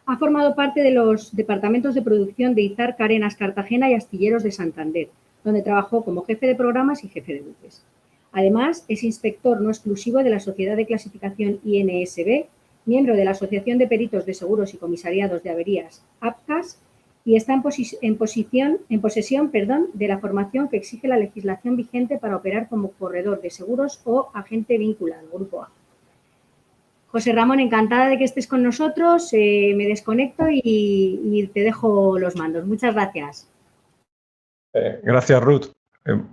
Speaker 2: Ha formado parte de los departamentos de producción de Izar, Carenas, Cartagena y Astilleros de Santander, donde trabajó como jefe de programas y jefe de buques. Además, es inspector no exclusivo de la Sociedad de Clasificación INSB, miembro de la Asociación de Peritos de Seguros y Comisariados de Averías, APCAS, y está en posesión de la formación que exige la legislación vigente para operar como corredor de seguros o agente vinculado, Grupo A. José Ramón, encantada de que estés con nosotros. Me desconecto y te dejo los mandos. Muchas gracias.
Speaker 5: Gracias, Ruth.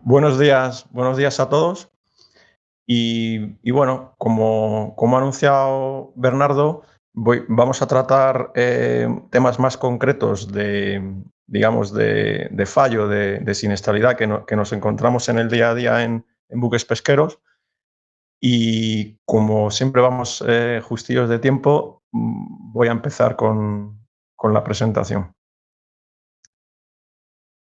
Speaker 5: Buenos días a todos. Y bueno, como ha anunciado Bernardo, vamos a tratar temas más concretos de fallo, de siniestralidad que nos encontramos en el día a día en buques pesqueros. Y como siempre vamos justillos de tiempo, voy a empezar con la presentación.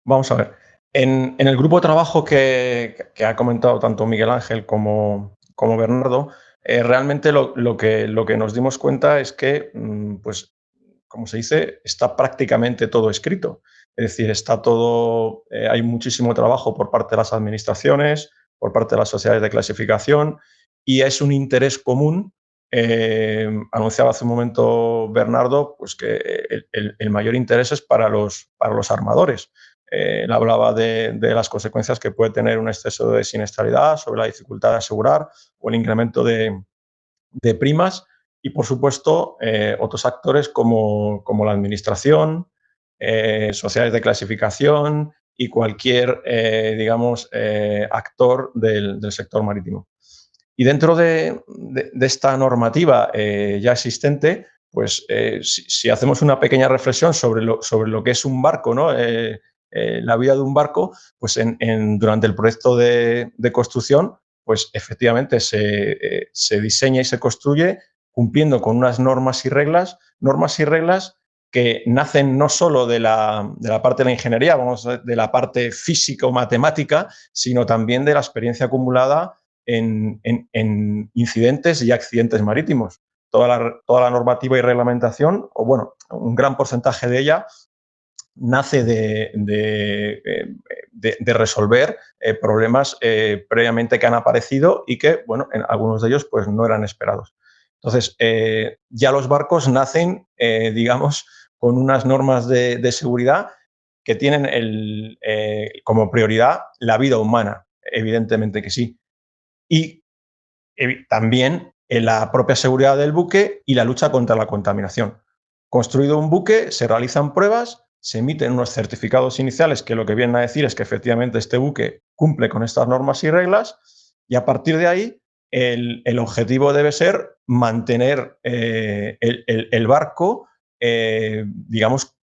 Speaker 5: Vamos a ver. En el grupo de trabajo que ha comentado tanto Miguel Ángel como Bernardo, realmente lo que nos dimos cuenta es que, pues, como se dice, está prácticamente todo escrito. Es decir, está todo, hay muchísimo trabajo por parte de las administraciones, por parte de las sociedades de clasificación, y es un interés común anunciaba hace un momento Bernardo, pues que el mayor interés es para los armadores. Él hablaba de las consecuencias que puede tener un exceso de siniestralidad sobre la dificultad de asegurar o el incremento de primas y, por supuesto, otros actores como la administración, sociedades de clasificación y cualquier, digamos, actor del sector marítimo. Y dentro de esta normativa ya existente, pues si hacemos una pequeña reflexión sobre lo que es un barco, ¿no? La vida de un barco, pues durante el proyecto de construcción, pues efectivamente se diseña y se construye cumpliendo con unas normas y reglas que nacen no solo de la parte de la ingeniería, de la parte físico-matemática, sino también de la experiencia acumulada en incidentes y accidentes marítimos. Toda la normativa y reglamentación, o bueno, un gran porcentaje de ella, nace de resolver problemas previamente que han aparecido y que, bueno, en algunos de ellos pues no eran esperados. Entonces, ya los barcos nacen, digamos, con unas normas de seguridad que tienen como prioridad la vida humana, evidentemente que sí. Y también en la propia seguridad del buque y la lucha contra la contaminación. Construido un buque, se realizan pruebas, se emiten unos certificados iniciales que lo que vienen a decir es que efectivamente este buque cumple con estas normas y reglas, y a partir de ahí el objetivo debe ser mantener el barco, digamos,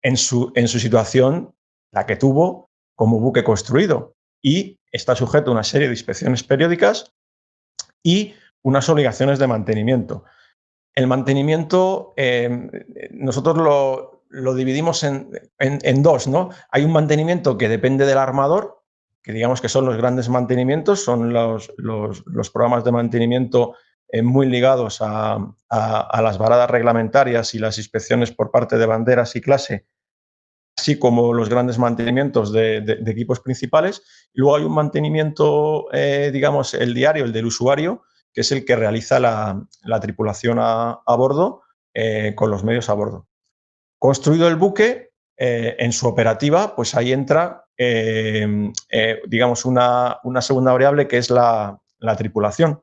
Speaker 5: en su situación, la que tuvo como buque construido, y está sujeto a una serie de inspecciones periódicas y unas obligaciones de mantenimiento. El mantenimiento nosotros lo dividimos en dos, ¿no? Hay un mantenimiento que depende del armador, que digamos que son los grandes mantenimientos, son los programas de mantenimiento muy ligados a las varadas reglamentarias y las inspecciones por parte de banderas y clase, así como los grandes mantenimientos de equipos principales. Y luego hay un mantenimiento, digamos, el diario, el del usuario, que es el que realiza la tripulación a bordo con los medios a bordo. Construido el buque, en su operativa, pues ahí entra, digamos, una segunda variable que es la tripulación.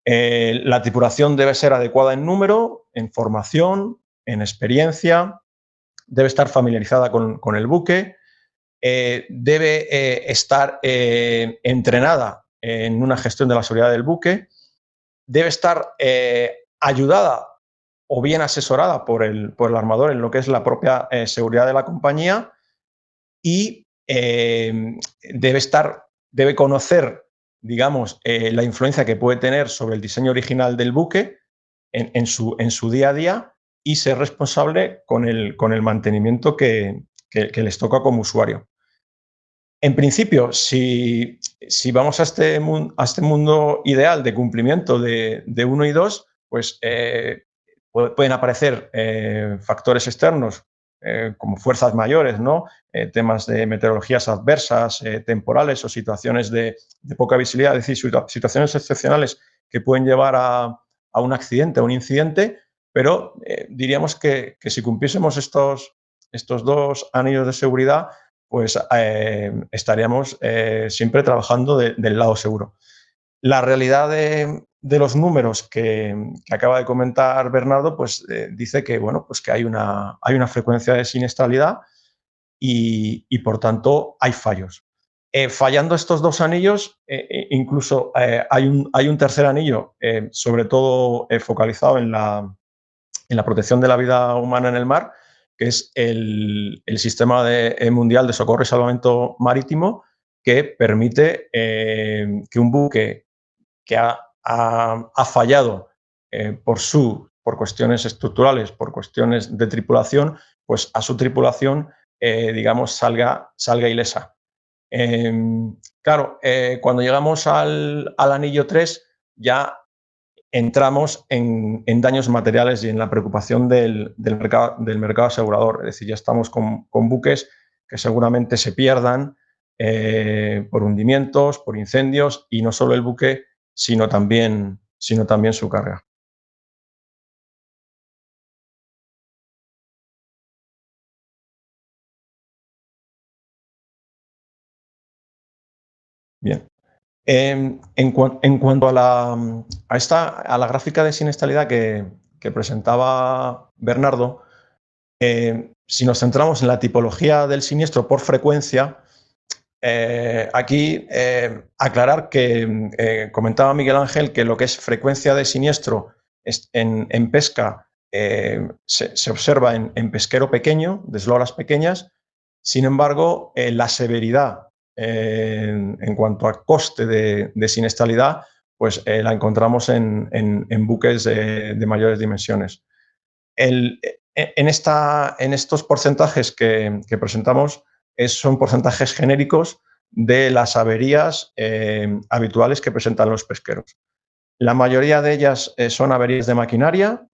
Speaker 5: La tripulación debe ser adecuada en número, en formación, en experiencia, debe estar familiarizada con el buque, debe estar entrenada en una gestión de la seguridad del buque, debe estar ayudada o bien asesorada por el armador en lo que es la propia seguridad de la compañía, y debe conocer, digamos, la influencia que puede tener sobre el diseño original del buque en su día a día, y ser responsable con el mantenimiento que les toca como usuario. En principio, si vamos a este mundo ideal de cumplimiento de 1 y 2, pues pueden aparecer factores externos como fuerzas mayores, ¿no? Temas de meteorologías adversas, temporales o situaciones de poca visibilidad, es decir, situaciones excepcionales que pueden llevar a un accidente, a un incidente, pero diríamos que si cumpliésemos estos 2 anillos de seguridad, pues estaríamos siempre trabajando del lado seguro. La realidad de los números que acaba de comentar Bernardo, pues dice que, bueno, pues que hay una frecuencia de siniestralidad y por tanto hay fallos. Fallando estos 2 anillos, incluso hay un tercer anillo, sobre todo focalizado en la protección de la vida humana en el mar, que es el sistema mundial de socorro y salvamento marítimo, que permite que un buque que ha fallado por cuestiones estructurales, por cuestiones de tripulación, pues a su tripulación, digamos, salga ilesa. Claro, cuando llegamos al anillo 3, ya entramos en daños materiales y en la preocupación del mercado asegurador. Es decir, ya estamos con buques que seguramente se pierdan por hundimientos, por incendios, y no solo el buque, sino también su carga. Bien. En cuanto a la gráfica de siniestralidad que presentaba Bernardo, si nos centramos en la tipología del siniestro por frecuencia, aquí aclarar que comentaba Miguel Ángel que lo que es frecuencia de siniestro en pesca se observa en pesquero pequeño, de esloras pequeñas. Sin embargo, la severidad en cuanto a coste de siniestralidad, pues la encontramos en buques de mayores dimensiones. En estos porcentajes que presentamos son porcentajes genéricos de las averías habituales que presentan los pesqueros. La mayoría de ellas son averías de maquinaria,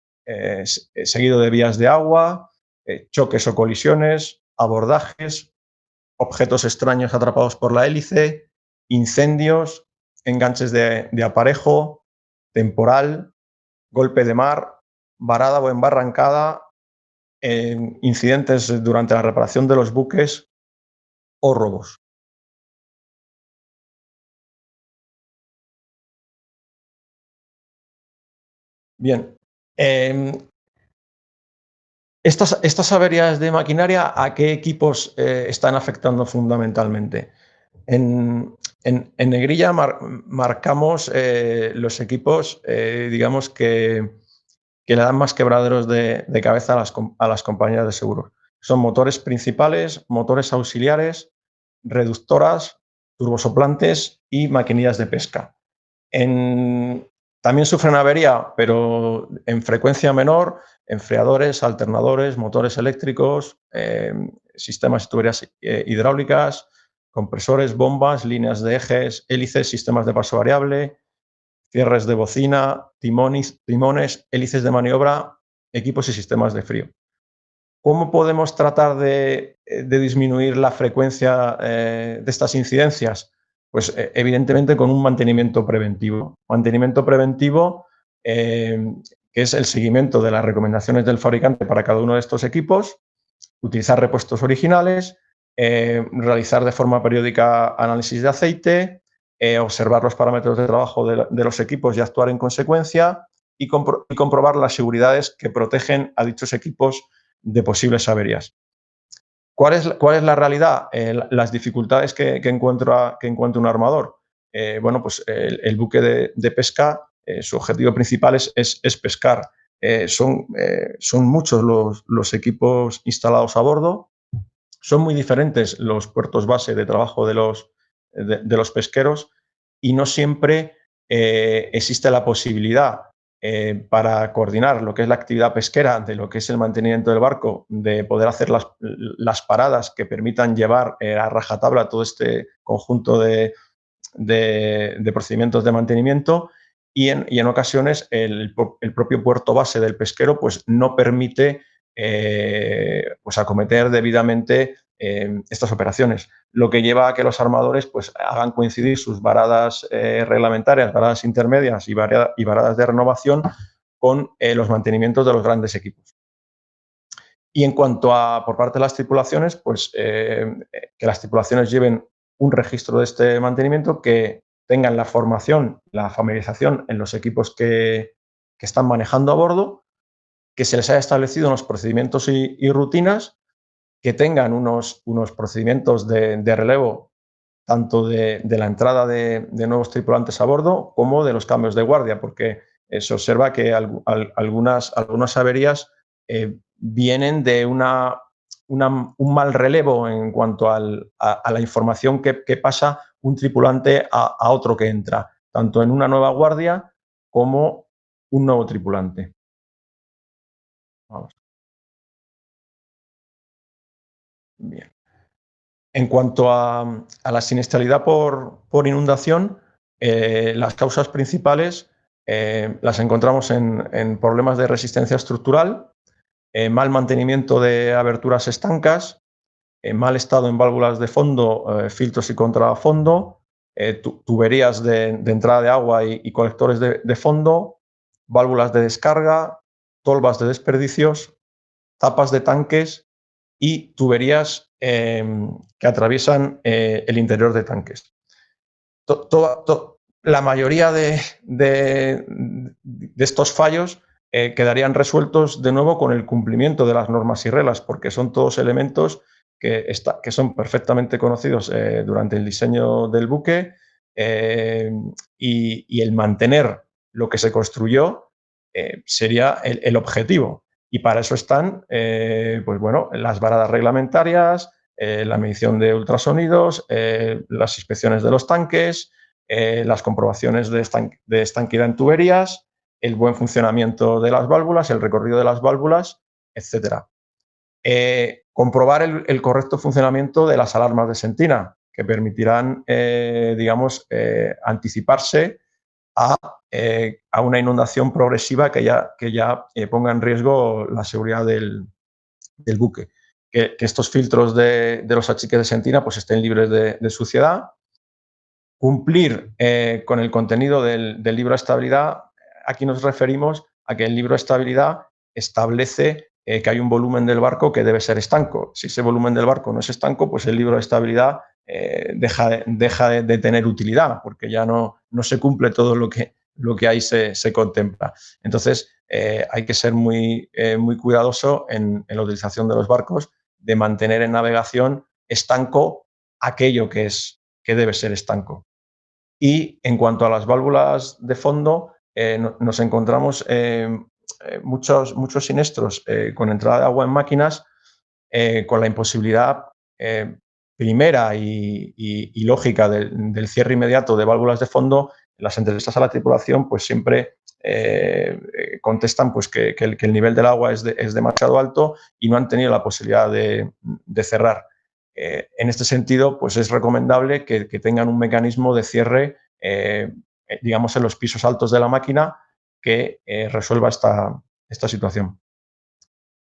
Speaker 5: seguido de vías de agua, choques o colisiones, abordajes, objetos extraños atrapados por la hélice, incendios, enganches de aparejo, temporal, golpe de mar, varada o embarrancada, incidentes durante la reparación de los buques o robos. Bien. Estas averías de maquinaria, ¿a qué equipos están afectando fundamentalmente? En negrilla marcamos los equipos, digamos, que le dan más quebraderos de cabeza a las compañías de seguros. Son motores principales, motores auxiliares, reductoras, turbosoplantes y maquinillas de pesca. También sufren avería, pero en frecuencia menor, enfriadores, alternadores, motores eléctricos, sistemas y tuberías hidráulicas, compresores, bombas, líneas de ejes, hélices, sistemas de paso variable, cierres de bocina, timones, hélices de maniobra, equipos y sistemas de frío. ¿Cómo podemos tratar de disminuir la frecuencia de estas incidencias? Pues evidentemente con un mantenimiento preventivo. Mantenimiento preventivo que es el seguimiento de las recomendaciones del fabricante para cada uno de estos equipos, utilizar repuestos originales, realizar de forma periódica análisis de aceite, observar los parámetros de trabajo de los equipos y actuar en consecuencia y comprobar las seguridades que protegen a dichos equipos de posibles averías. ¿Cuál es la realidad? Las dificultades que encuentra un armador. Bueno, pues el buque de pesca, su objetivo principal es pescar. Son muchos los equipos instalados a bordo. Son muy diferentes los puertos base de trabajo de los pesqueros y no siempre existe la posibilidad para coordinar lo que es la actividad pesquera de lo que es el mantenimiento del barco, de poder hacer las paradas que permitan llevar a rajatabla todo este conjunto de procedimientos de mantenimiento y en ocasiones el propio puerto base del pesquero pues, no permite pues acometer debidamente estas operaciones, lo que lleva a que los armadores pues, hagan coincidir sus varadas reglamentarias, varadas intermedias y varadas de renovación con los mantenimientos de los grandes equipos. Y en cuanto a, por parte de las tripulaciones, pues que las tripulaciones lleven un registro de este mantenimiento, que tengan la formación, la familiarización en los equipos que están manejando a bordo, que se les haya establecido unos procedimientos y rutinas, que tengan unos procedimientos de relevo tanto de la entrada de nuevos tripulantes a bordo como de los cambios de guardia, porque se observa que algunas averías vienen de un mal relevo en cuanto a la información que pasa un tripulante a otro que entra, tanto en una nueva guardia como un nuevo tripulante. Vamos. Bien. En cuanto a la siniestralidad por inundación, las causas principales las encontramos en problemas de resistencia estructural, mal mantenimiento de aberturas estancas, mal estado en válvulas de fondo, filtros y contrafondo, tuberías de entrada de agua y colectores de fondo, válvulas de descarga, tolvas de desperdicios, tapas de tanques y tuberías que atraviesan el interior de tanques. la mayoría de estos fallos quedarían resueltos de nuevo con el cumplimiento de las normas y reglas, porque son todos elementos que son perfectamente conocidos durante el diseño del buque, y el mantener lo que se construyó sería el objetivo. Y para eso están pues bueno, las varadas reglamentarias, la medición de ultrasonidos, las inspecciones de los tanques, las comprobaciones de estanquidad en tuberías, el buen funcionamiento de las válvulas, el recorrido de las válvulas, etc. Comprobar el correcto funcionamiento de las alarmas de sentina, que permitirán, digamos, anticiparse a una inundación progresiva que ya ponga en riesgo la seguridad del buque. Que estos filtros de los achiques de sentina pues estén libres de suciedad. Cumplir con el contenido del libro de estabilidad. Aquí nos referimos a que el libro de estabilidad establece que hay un volumen del barco que debe ser estanco. Si ese volumen del barco no es estanco, pues el libro de estabilidad deja de tener utilidad, porque ya no se cumple todo lo que ahí se contempla. Entonces, hay que ser muy cuidadoso en la utilización de los barcos, de mantener en navegación estanco aquello que debe ser estanco. Y en cuanto a las válvulas de fondo, nos encontramos muchos siniestros con entrada de agua en máquinas, con la imposibilidad primera y lógica del cierre inmediato de válvulas de fondo. Las entrevistas a la tripulación pues siempre contestan pues que el nivel del agua es demasiado alto y no han tenido la posibilidad de cerrar. En este sentido, pues es recomendable que tengan un mecanismo de cierre, digamos, en los pisos altos de la máquina que resuelva esta situación.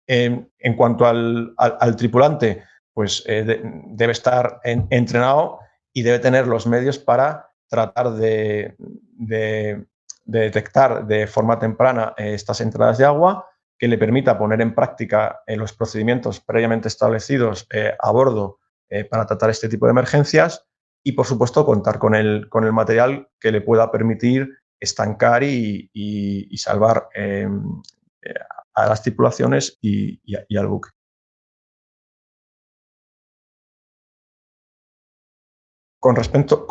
Speaker 5: En cuanto al tripulante, pues debe estar entrenado y debe tener los medios para tratar de detectar de forma temprana estas entradas de agua, que le permita poner en práctica los procedimientos previamente establecidos a bordo para tratar este tipo de emergencias y, por supuesto, contar con el material que le pueda permitir estancar y salvar a las tripulaciones y al buque. Con respecto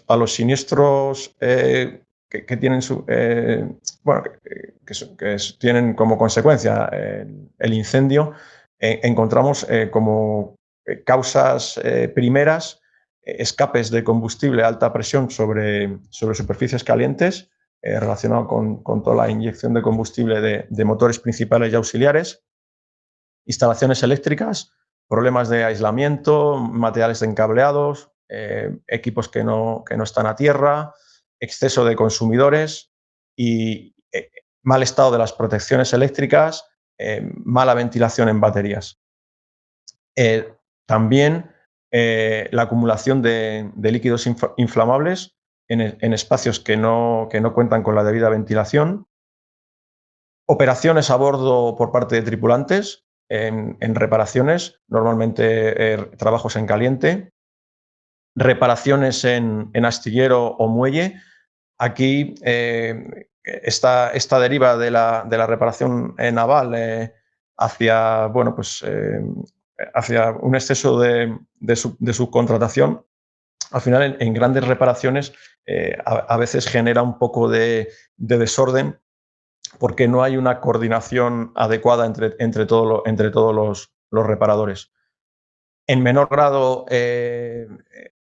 Speaker 5: a los siniestros que tienen tienen como consecuencia el incendio, encontramos como causas primeras escapes de combustible a alta presión sobre superficies calientes, relacionado con toda la inyección de combustible de motores principales y auxiliares, instalaciones eléctricas, problemas de aislamiento, materiales encableados, equipos que no están a tierra, exceso de consumidores y mal estado de las protecciones eléctricas, mala ventilación en baterías. También la acumulación de líquidos inflamables en espacios que no cuentan con la debida ventilación, operaciones a bordo por parte de tripulantes en reparaciones, normalmente trabajos en caliente, reparaciones en astillero o muelle. Aquí esta deriva de la reparación naval hacia, bueno, pues, hacia un exceso de subcontratación, al final en grandes reparaciones a veces genera un poco de desorden, porque no hay una coordinación adecuada entre todos los reparadores. En menor grado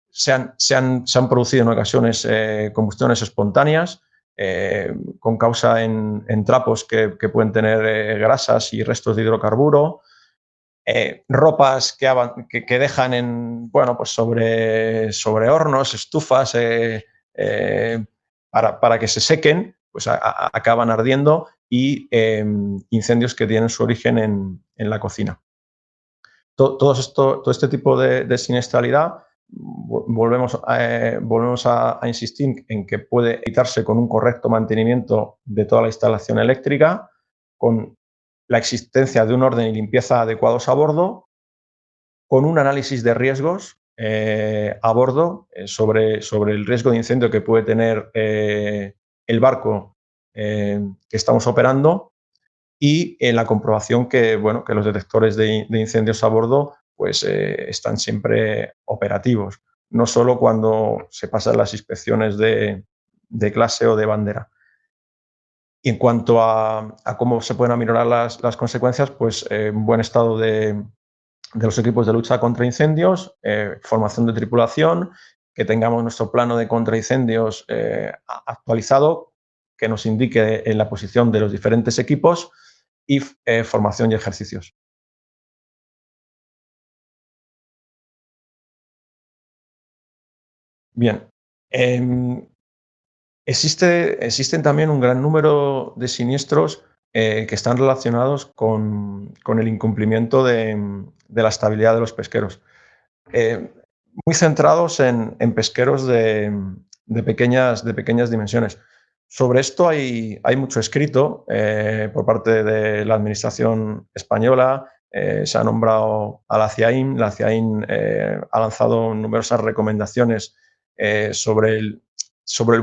Speaker 5: se han producido en ocasiones combustiones espontáneas con causa en trapos que pueden tener grasas y restos de hidrocarburo, ropas que dejan bueno, pues sobre hornos, estufas para que se sequen, pues acaban ardiendo, y incendios que tienen su origen en la cocina. Todo este tipo de siniestralidad volvemos a insistir en que puede evitarse con un correcto mantenimiento de toda la instalación eléctrica, con la existencia de un orden y limpieza adecuados a bordo, con un análisis de riesgos a bordo sobre el riesgo de incendio que puede tener el barco que estamos operando, y en la comprobación que, bueno, que los detectores de incendios a bordo pues, están siempre operativos, no solo cuando se pasan las inspecciones de clase o de bandera. Y en cuanto a cómo se pueden aminorar las consecuencias, pues un buen estado de los equipos de lucha contra incendios, formación de tripulación, que tengamos nuestro plano de contraincendios actualizado, que nos indique en la posición de los diferentes equipos, y formación y ejercicios. Bien. Existen también un gran número de siniestros que están relacionados con el incumplimiento de la estabilidad de los pesqueros. Muy centrados en pesqueros de pequeñas dimensiones. Sobre esto hay mucho escrito por parte de la Administración española. Se ha nombrado a la CIAIN. La CIAIN ha lanzado numerosas recomendaciones sobre el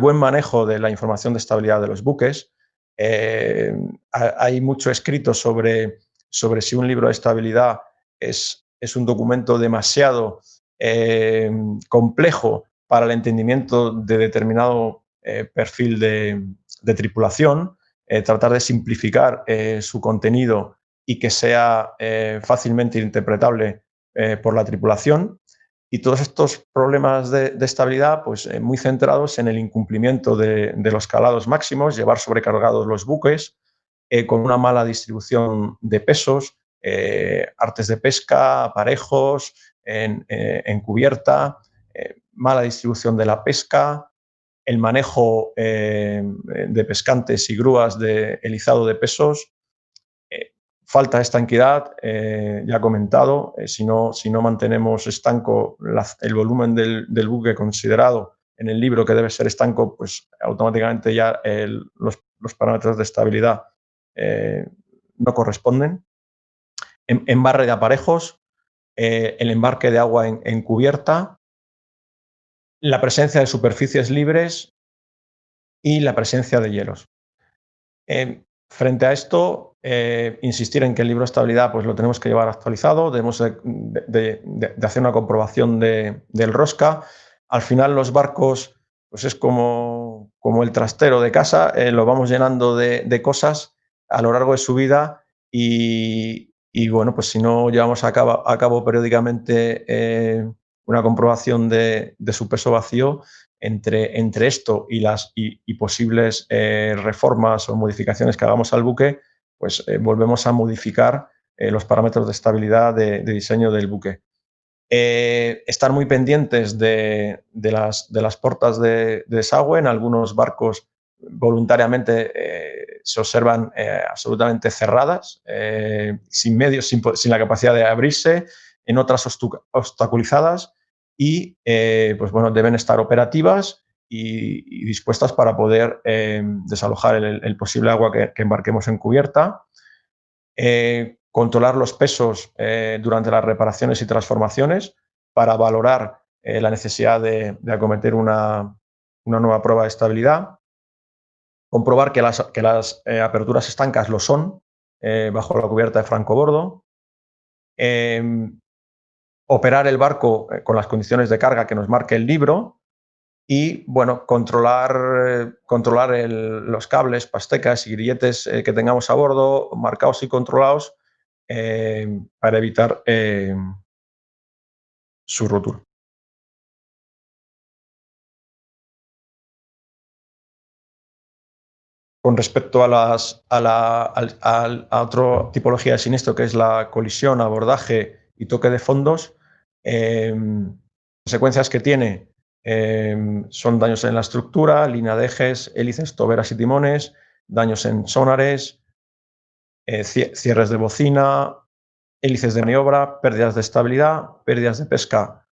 Speaker 5: buen manejo de la información de estabilidad de los buques. Hay mucho escrito sobre si un libro de estabilidad es un documento demasiado complejo para el entendimiento de determinado perfil de tripulación, tratar de simplificar su contenido y que sea fácilmente interpretable por la tripulación. Y todos estos problemas de estabilidad, pues muy centrados en el incumplimiento de los calados máximos, llevar sobrecargados los buques, con una mala distribución de pesos, artes de pesca, aparejos, en cubierta, mala distribución de la pesca, el manejo de pescantes y grúas el izado de pesos, falta de estanquidad, ya he comentado, si no mantenemos estanco el volumen del buque considerado en el libro que debe ser estanco, pues automáticamente ya los parámetros de estabilidad no corresponden. Embarre de aparejos, el embarque de agua en cubierta, la presencia de superficies libres y la presencia de hielos. Frente a esto, insistir en que el libro de estabilidad pues, lo tenemos que llevar actualizado, debemos de hacer una comprobación del rosca. Al final los barcos pues es como el trastero de casa, lo vamos llenando de cosas a lo largo de su vida y bueno, pues si no llevamos a cabo periódicamente una comprobación de su peso vacío, entre esto y posibles reformas o modificaciones que hagamos al buque, pues volvemos a modificar los parámetros de estabilidad de diseño del buque. Estar muy pendientes de las portas de desagüe. En algunos barcos voluntariamente se observan absolutamente cerradas, sin medios, sin la capacidad de abrirse, en otras obstaculizadas y pues bueno, deben estar operativas y dispuestas para poder desalojar el posible agua que embarquemos en cubierta. Controlar los pesos durante las reparaciones y transformaciones para valorar la necesidad de acometer una nueva prueba de estabilidad. Comprobar que las aperturas estancas lo son bajo la cubierta de francobordo. Operar el barco con las condiciones de carga que nos marque el libro y, bueno, controlar los cables, pastecas y grilletes que tengamos a bordo, marcados y controlados para evitar su rotura. Con respecto a otra tipología de siniestro, que es la colisión, abordaje y toque de fondos, consecuencias que tiene son daños en la estructura, línea de ejes, hélices, toberas y timones, daños en sonares, cierres de bocina, hélices de maniobra, pérdidas de estabilidad, pérdidas de pesca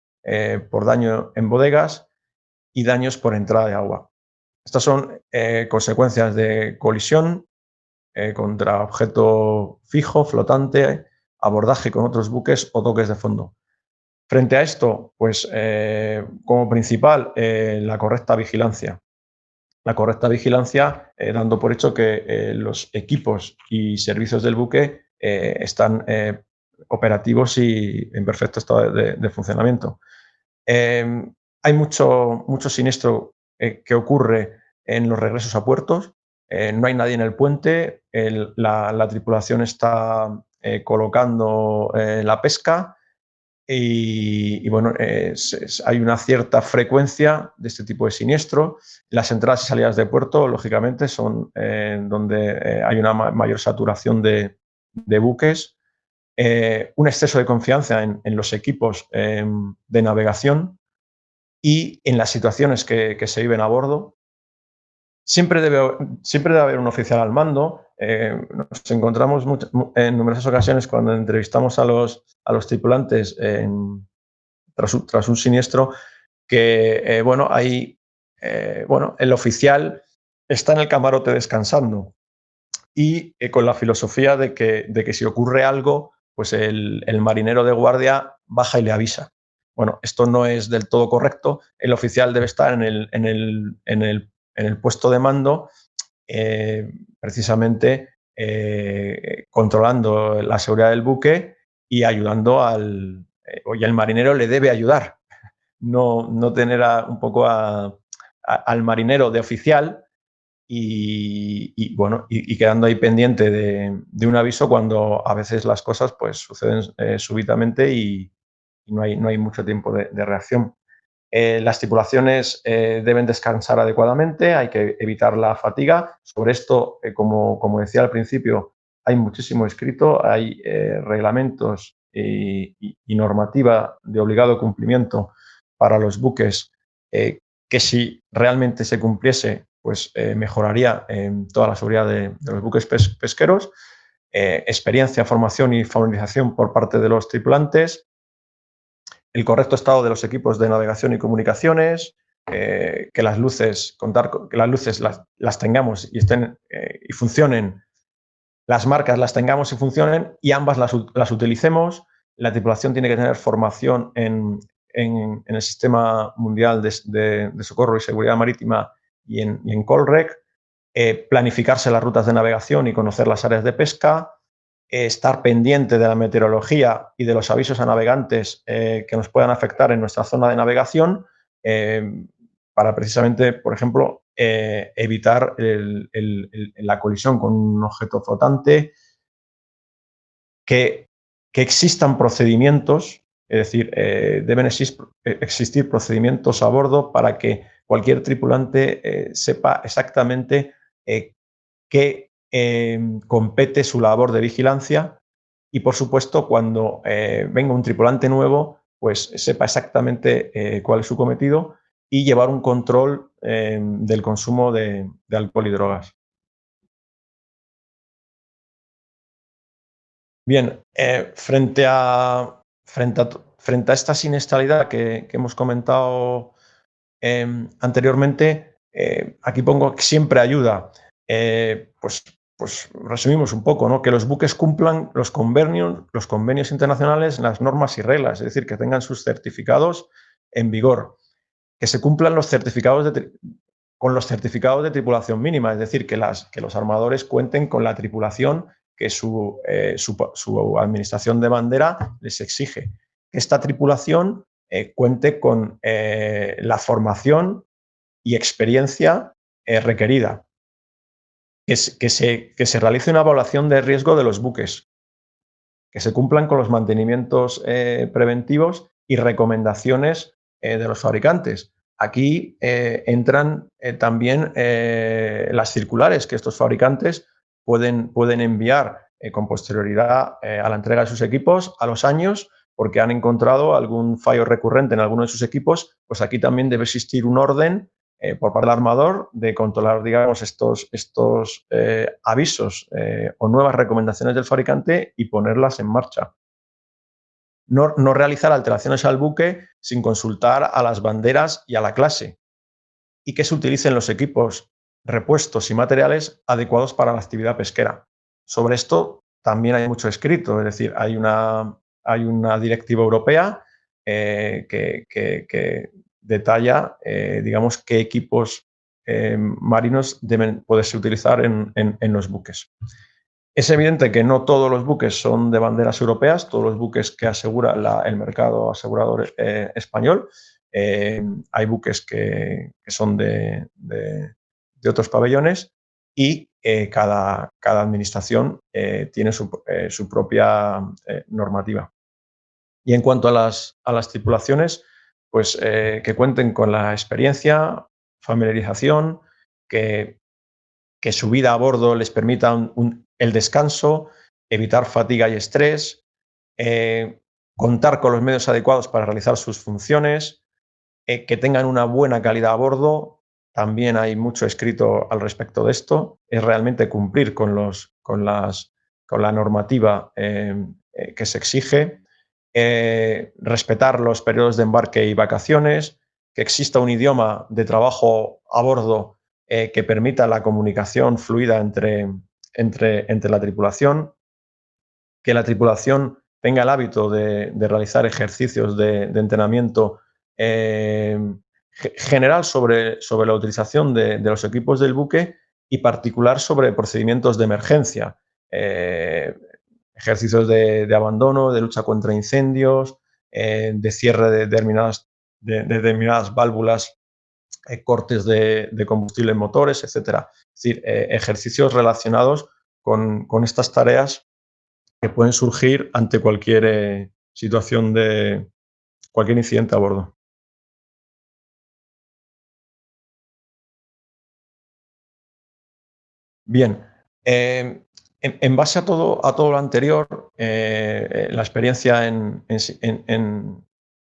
Speaker 5: por daño en bodegas y daños por entrada de agua. Estas son consecuencias de colisión contra objeto fijo, flotante, abordaje con otros buques o toques de fondo. Frente a esto, pues como principal, la correcta vigilancia. La correcta vigilancia, dando por hecho que los equipos y servicios del buque están operativos y en perfecto estado de funcionamiento. Hay mucho siniestro que ocurre en los regresos a puertos. No hay nadie en el puente, la tripulación está colocando la pesca y bueno, hay una cierta frecuencia de este tipo de siniestro. Las entradas y salidas de puerto, lógicamente, son donde hay una mayor saturación de buques. Un exceso de confianza en los equipos de navegación y en las situaciones que se viven a bordo. Siempre debe haber un oficial al mando. Nos encontramos en numerosas ocasiones cuando entrevistamos a los tripulantes tras un siniestro que, el oficial está en el camarote descansando y con la filosofía de que si ocurre algo, pues el marinero de guardia baja y le avisa. Bueno, esto no es del todo correcto. El oficial debe estar en el puesto de mando, precisamente controlando la seguridad del buque y ayudando y el marinero le debe ayudar. No tener un poco al marinero de oficial y quedando ahí pendiente de un aviso cuando a veces las cosas pues suceden súbitamente y no hay mucho tiempo de reacción. Las tripulaciones deben descansar adecuadamente, hay que evitar la fatiga. Sobre esto, como decía al principio, hay muchísimo escrito, hay reglamentos y normativa de obligado cumplimiento para los buques que si realmente se cumpliese, pues mejoraría toda la seguridad de los buques pesqueros. Experiencia, formación y familiarización por parte de los tripulantes, el correcto estado de los equipos de navegación y comunicaciones, que las luces, que las luces las tengamos y estén y funcionen, las marcas las tengamos y funcionen y ambas las utilicemos. La tripulación tiene que tener formación en el Sistema Mundial de Socorro y Seguridad Marítima y en Colrec, planificarse las rutas de navegación y conocer las áreas de pesca, estar pendiente de la meteorología y de los avisos a navegantes que nos puedan afectar en nuestra zona de navegación para precisamente, por ejemplo, evitar la colisión con un objeto flotante, que existan procedimientos, es decir, deben existir procedimientos a bordo para que cualquier tripulante sepa exactamente qué compete su labor de vigilancia y, por supuesto, cuando venga un tripulante nuevo, pues sepa exactamente cuál es su cometido y llevar un control del consumo de alcohol y drogas. Bien, frente a esta siniestralidad que hemos comentado anteriormente, aquí pongo que siempre ayuda. Pues resumimos un poco, ¿no? Que los buques cumplan los convenios internacionales, las normas y reglas, es decir, que tengan sus certificados en vigor, que se cumplan los certificados con los certificados de tripulación mínima, es decir, que los armadores cuenten con la tripulación que su administración de bandera les exige. Que esta tripulación cuente con la formación y experiencia requerida. Que se realice una evaluación de riesgo de los buques, que se cumplan con los mantenimientos preventivos y recomendaciones de los fabricantes. Aquí entran también las circulares que estos fabricantes pueden enviar con posterioridad a la entrega de sus equipos a los años, porque han encontrado algún fallo recurrente en alguno de sus equipos. Pues aquí también debe existir un orden por parte del armador de controlar, digamos, estos avisos o nuevas recomendaciones del fabricante y ponerlas en marcha. No realizar alteraciones al buque sin consultar a las banderas y a la clase, y que se utilicen los equipos, repuestos y materiales adecuados para la actividad pesquera. Sobre esto también hay mucho escrito, es decir, hay una directiva europea que detalla, digamos, qué equipos marinos deben poderse utilizar en los buques. Es evidente que no todos los buques son de banderas europeas, todos los buques que asegura el mercado asegurador español. Hay buques que son de otros pabellones y cada administración tiene su propia normativa. Y en cuanto a las tripulaciones, pues que cuenten con la experiencia, familiarización, que su vida a bordo les permita el descanso, evitar fatiga y estrés, contar con los medios adecuados para realizar sus funciones, que tengan una buena calidad a bordo. También hay mucho escrito al respecto de esto. Es realmente cumplir con la normativa que se exige, respetar los periodos de embarque y vacaciones, que exista un idioma de trabajo a bordo que permita la comunicación fluida entre la tripulación, que la tripulación tenga el hábito de realizar ejercicios de entrenamiento general sobre la utilización de los equipos del buque y particular sobre procedimientos de emergencia, ejercicios de abandono, de lucha contra incendios, de cierre de determinadas válvulas, cortes de combustible en motores, etc. Es decir, ejercicios relacionados con estas tareas que pueden surgir ante cualquier situación cualquier incidente a bordo. Bien, en base a todo lo anterior, la experiencia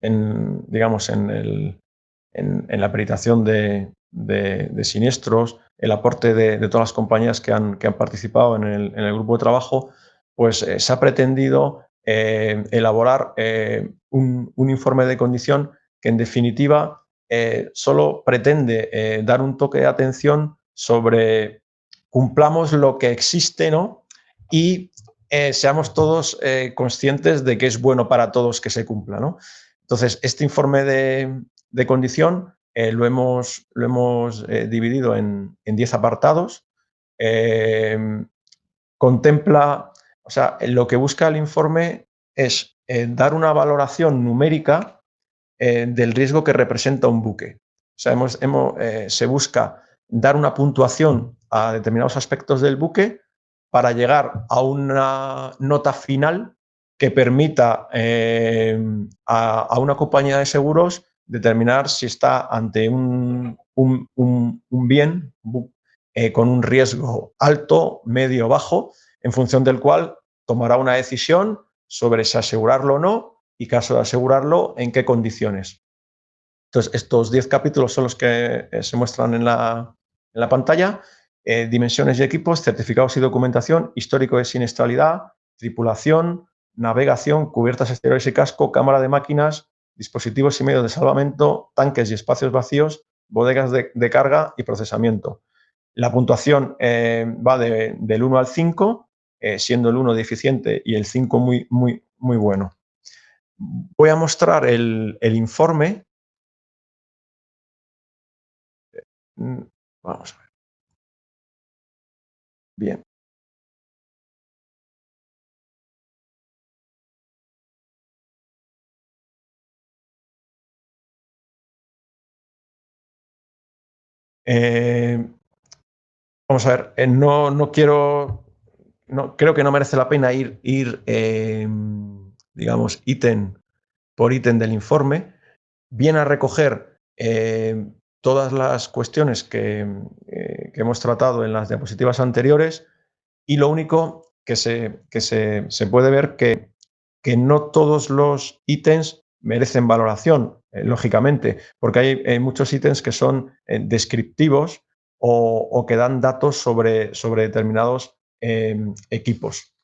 Speaker 5: digamos, en la peritación de siniestros, el aporte de todas las compañías que han participado en el grupo de trabajo, pues se ha pretendido elaborar un informe de condición que, en definitiva, solo pretende dar un toque de atención sobre cumplamos lo que existe, ¿no? Y seamos todos conscientes de que es bueno para todos que se cumpla, ¿no? Entonces, este informe de condición lo hemos dividido en 10 apartados. Contempla, o sea, lo que busca el informe es dar una valoración numérica del riesgo que representa un buque. O sea, se busca dar una puntuación a determinados aspectos del buque para llegar a una nota final que permita a una compañía de seguros determinar si está ante un bien con un riesgo alto, medio o bajo, en función del cual tomará una decisión sobre si asegurarlo o no y, caso de asegurarlo, en qué condiciones. Entonces, estos 10 capítulos son los que se muestran en la pantalla. Dimensiones y equipos, certificados y documentación, histórico de siniestralidad, tripulación, navegación, cubiertas exteriores y casco, cámara de máquinas, dispositivos y medios de salvamento, tanques y espacios vacíos, bodegas de carga y procesamiento. La puntuación va del 1 al 5, siendo el 1 deficiente y el 5 muy bueno. Voy a mostrar el informe. Vamos a ver. Bien. Vamos a ver, creo que no merece la pena ir digamos, ítem por ítem del informe. Viene a recoger todas las cuestiones que hemos tratado en las diapositivas anteriores, y lo único que se puede ver que no todos los ítems merecen valoración, lógicamente, porque hay muchos ítems que son descriptivos o que dan datos sobre determinados equipos.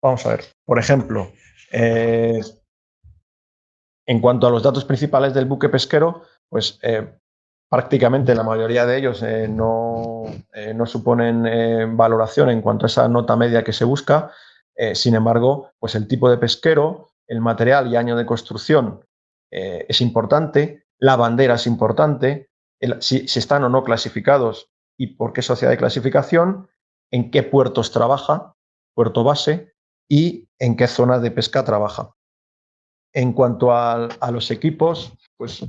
Speaker 5: Vamos a ver, por ejemplo, en cuanto a los datos principales del buque pesquero, pues prácticamente la mayoría de ellos no suponen valoración en cuanto a esa nota media que se busca. Sin embargo, pues el tipo de pesquero, el material y año de construcción es importante, la bandera es importante, si están o no clasificados y por qué sociedad de clasificación, en qué puertos trabaja, puerto base, y en qué zona de pesca trabaja. En cuanto a los equipos, pues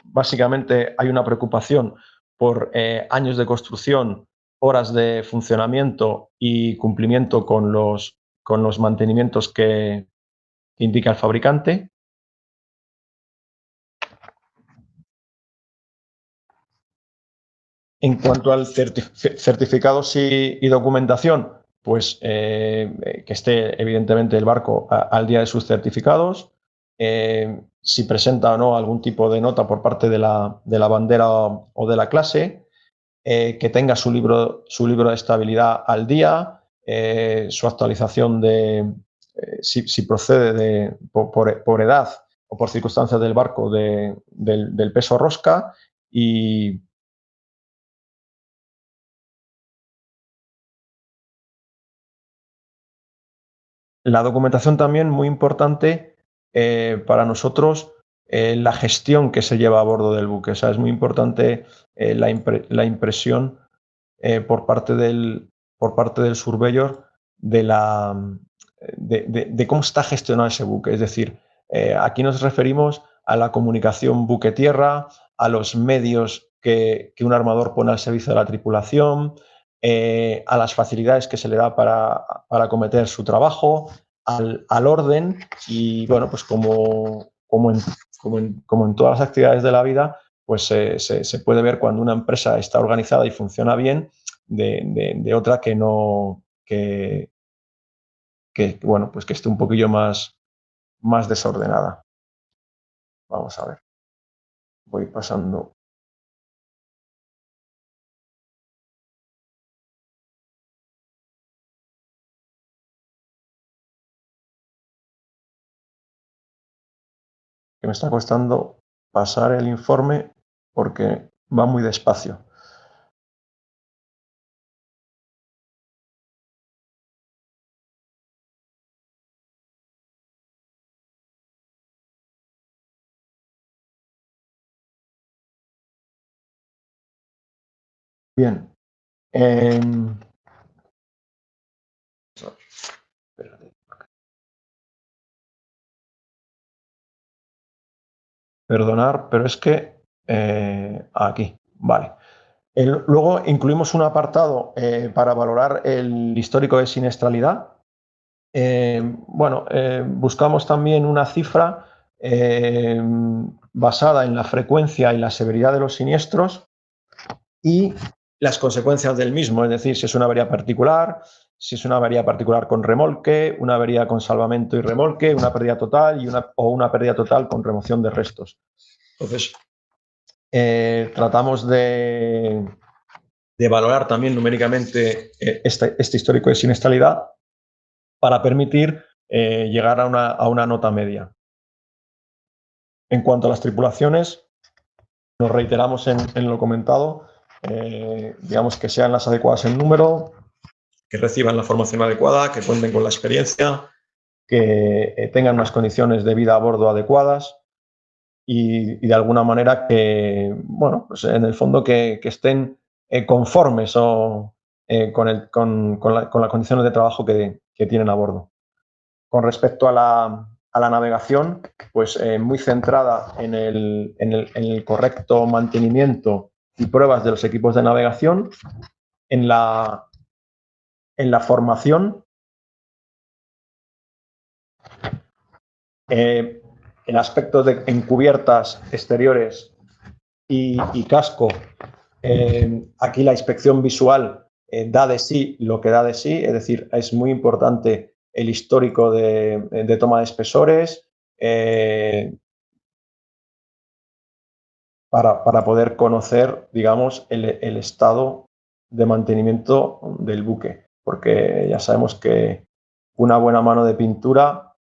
Speaker 5: básicamente hay una preocupación por años de construcción, horas de funcionamiento y cumplimiento con los mantenimientos que indica el fabricante. En cuanto al certificados y documentación, pues que esté evidentemente el barco al día de sus certificados. Si presenta o no algún tipo de nota por parte de la bandera o de la clase, que tenga su libro de estabilidad al día, su actualización si procede por edad o por circunstancias del barco del peso rosca y la documentación también muy importante para nosotros, la gestión que se lleva a bordo del buque. O sea, es muy importante la impresión por parte del surveyor de cómo está gestionado ese buque. Es decir, aquí nos referimos a la comunicación buque-tierra, a los medios que un armador pone al servicio de la tripulación, a las facilidades que se le da para acometer su trabajo, al orden y, bueno, pues como en todas las actividades de la vida, pues se puede ver cuando una empresa está organizada y funciona bien de otra que no, bueno, pues que esté un poquillo más desordenada. Vamos a ver. Voy pasando. Que me está costando pasar el informe porque va muy despacio. Bien. Perdonar, pero es que aquí, vale. Luego incluimos un apartado para valorar el histórico de siniestralidad. Bueno, buscamos también una cifra basada en la frecuencia y la severidad de los siniestros y las consecuencias del mismo, es decir, si es una avería particular, si es una avería particular con remolque, una avería con salvamento y remolque, una pérdida total o una pérdida total con remoción de restos. Entonces, tratamos de valorar también numéricamente este histórico de siniestralidad para permitir llegar a una nota media. En cuanto a las tripulaciones, nos reiteramos en lo comentado, digamos que sean las adecuadas en número, que reciban la formación adecuada, que cuenten con la experiencia, que tengan unas condiciones de vida a bordo adecuadas y de alguna manera que, bueno, pues en el fondo que estén conformes con las condiciones de trabajo que tienen a bordo. Con respecto a la navegación, pues muy centrada en el correcto mantenimiento y pruebas de los equipos de navegación, en la formación, en aspectos de encubiertas exteriores y casco. Aquí la inspección visual da de sí lo que da de sí, es decir, es muy importante el histórico de toma de espesores para poder conocer, digamos, el estado de mantenimiento del buque, porque ya sabemos que una buena mano de pintura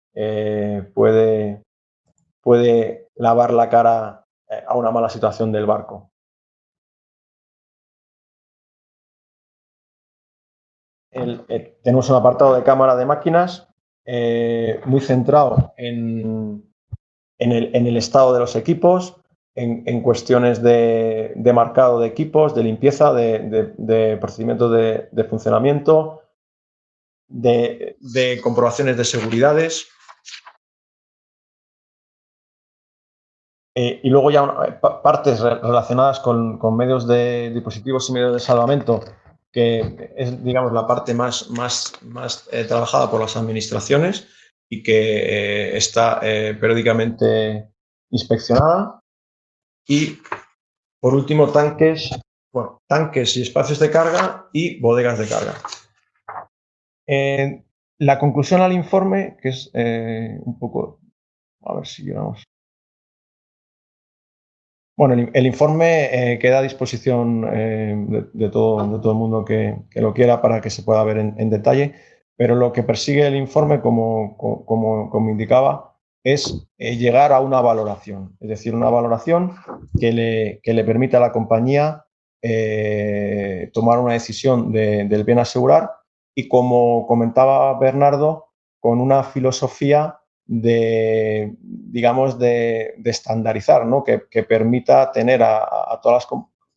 Speaker 5: puede lavar la cara a una mala situación del barco. Tenemos un apartado de cámara de máquinas muy centrado en el estado de los equipos, en cuestiones de marcado de equipos, de limpieza, de procedimientos de funcionamiento, de comprobaciones de seguridades. Y luego ya partes relacionadas con medios de dispositivos y medios de salvamento, que es, digamos, la parte más trabajada por las administraciones y que está periódicamente inspeccionada. Y, por último, tanques y espacios de carga y bodegas de carga. La conclusión al informe, que es un poco... A ver si llegamos... Bueno, el informe queda a disposición de todo el mundo que lo quiera para que se pueda ver en detalle, pero lo que persigue el informe, como indicaba, es llegar a una valoración, es decir, una valoración que le permita a la compañía tomar una decisión del bien asegurar y, como comentaba Bernardo, con una filosofía de estandarizar, ¿no? que permita tener a todas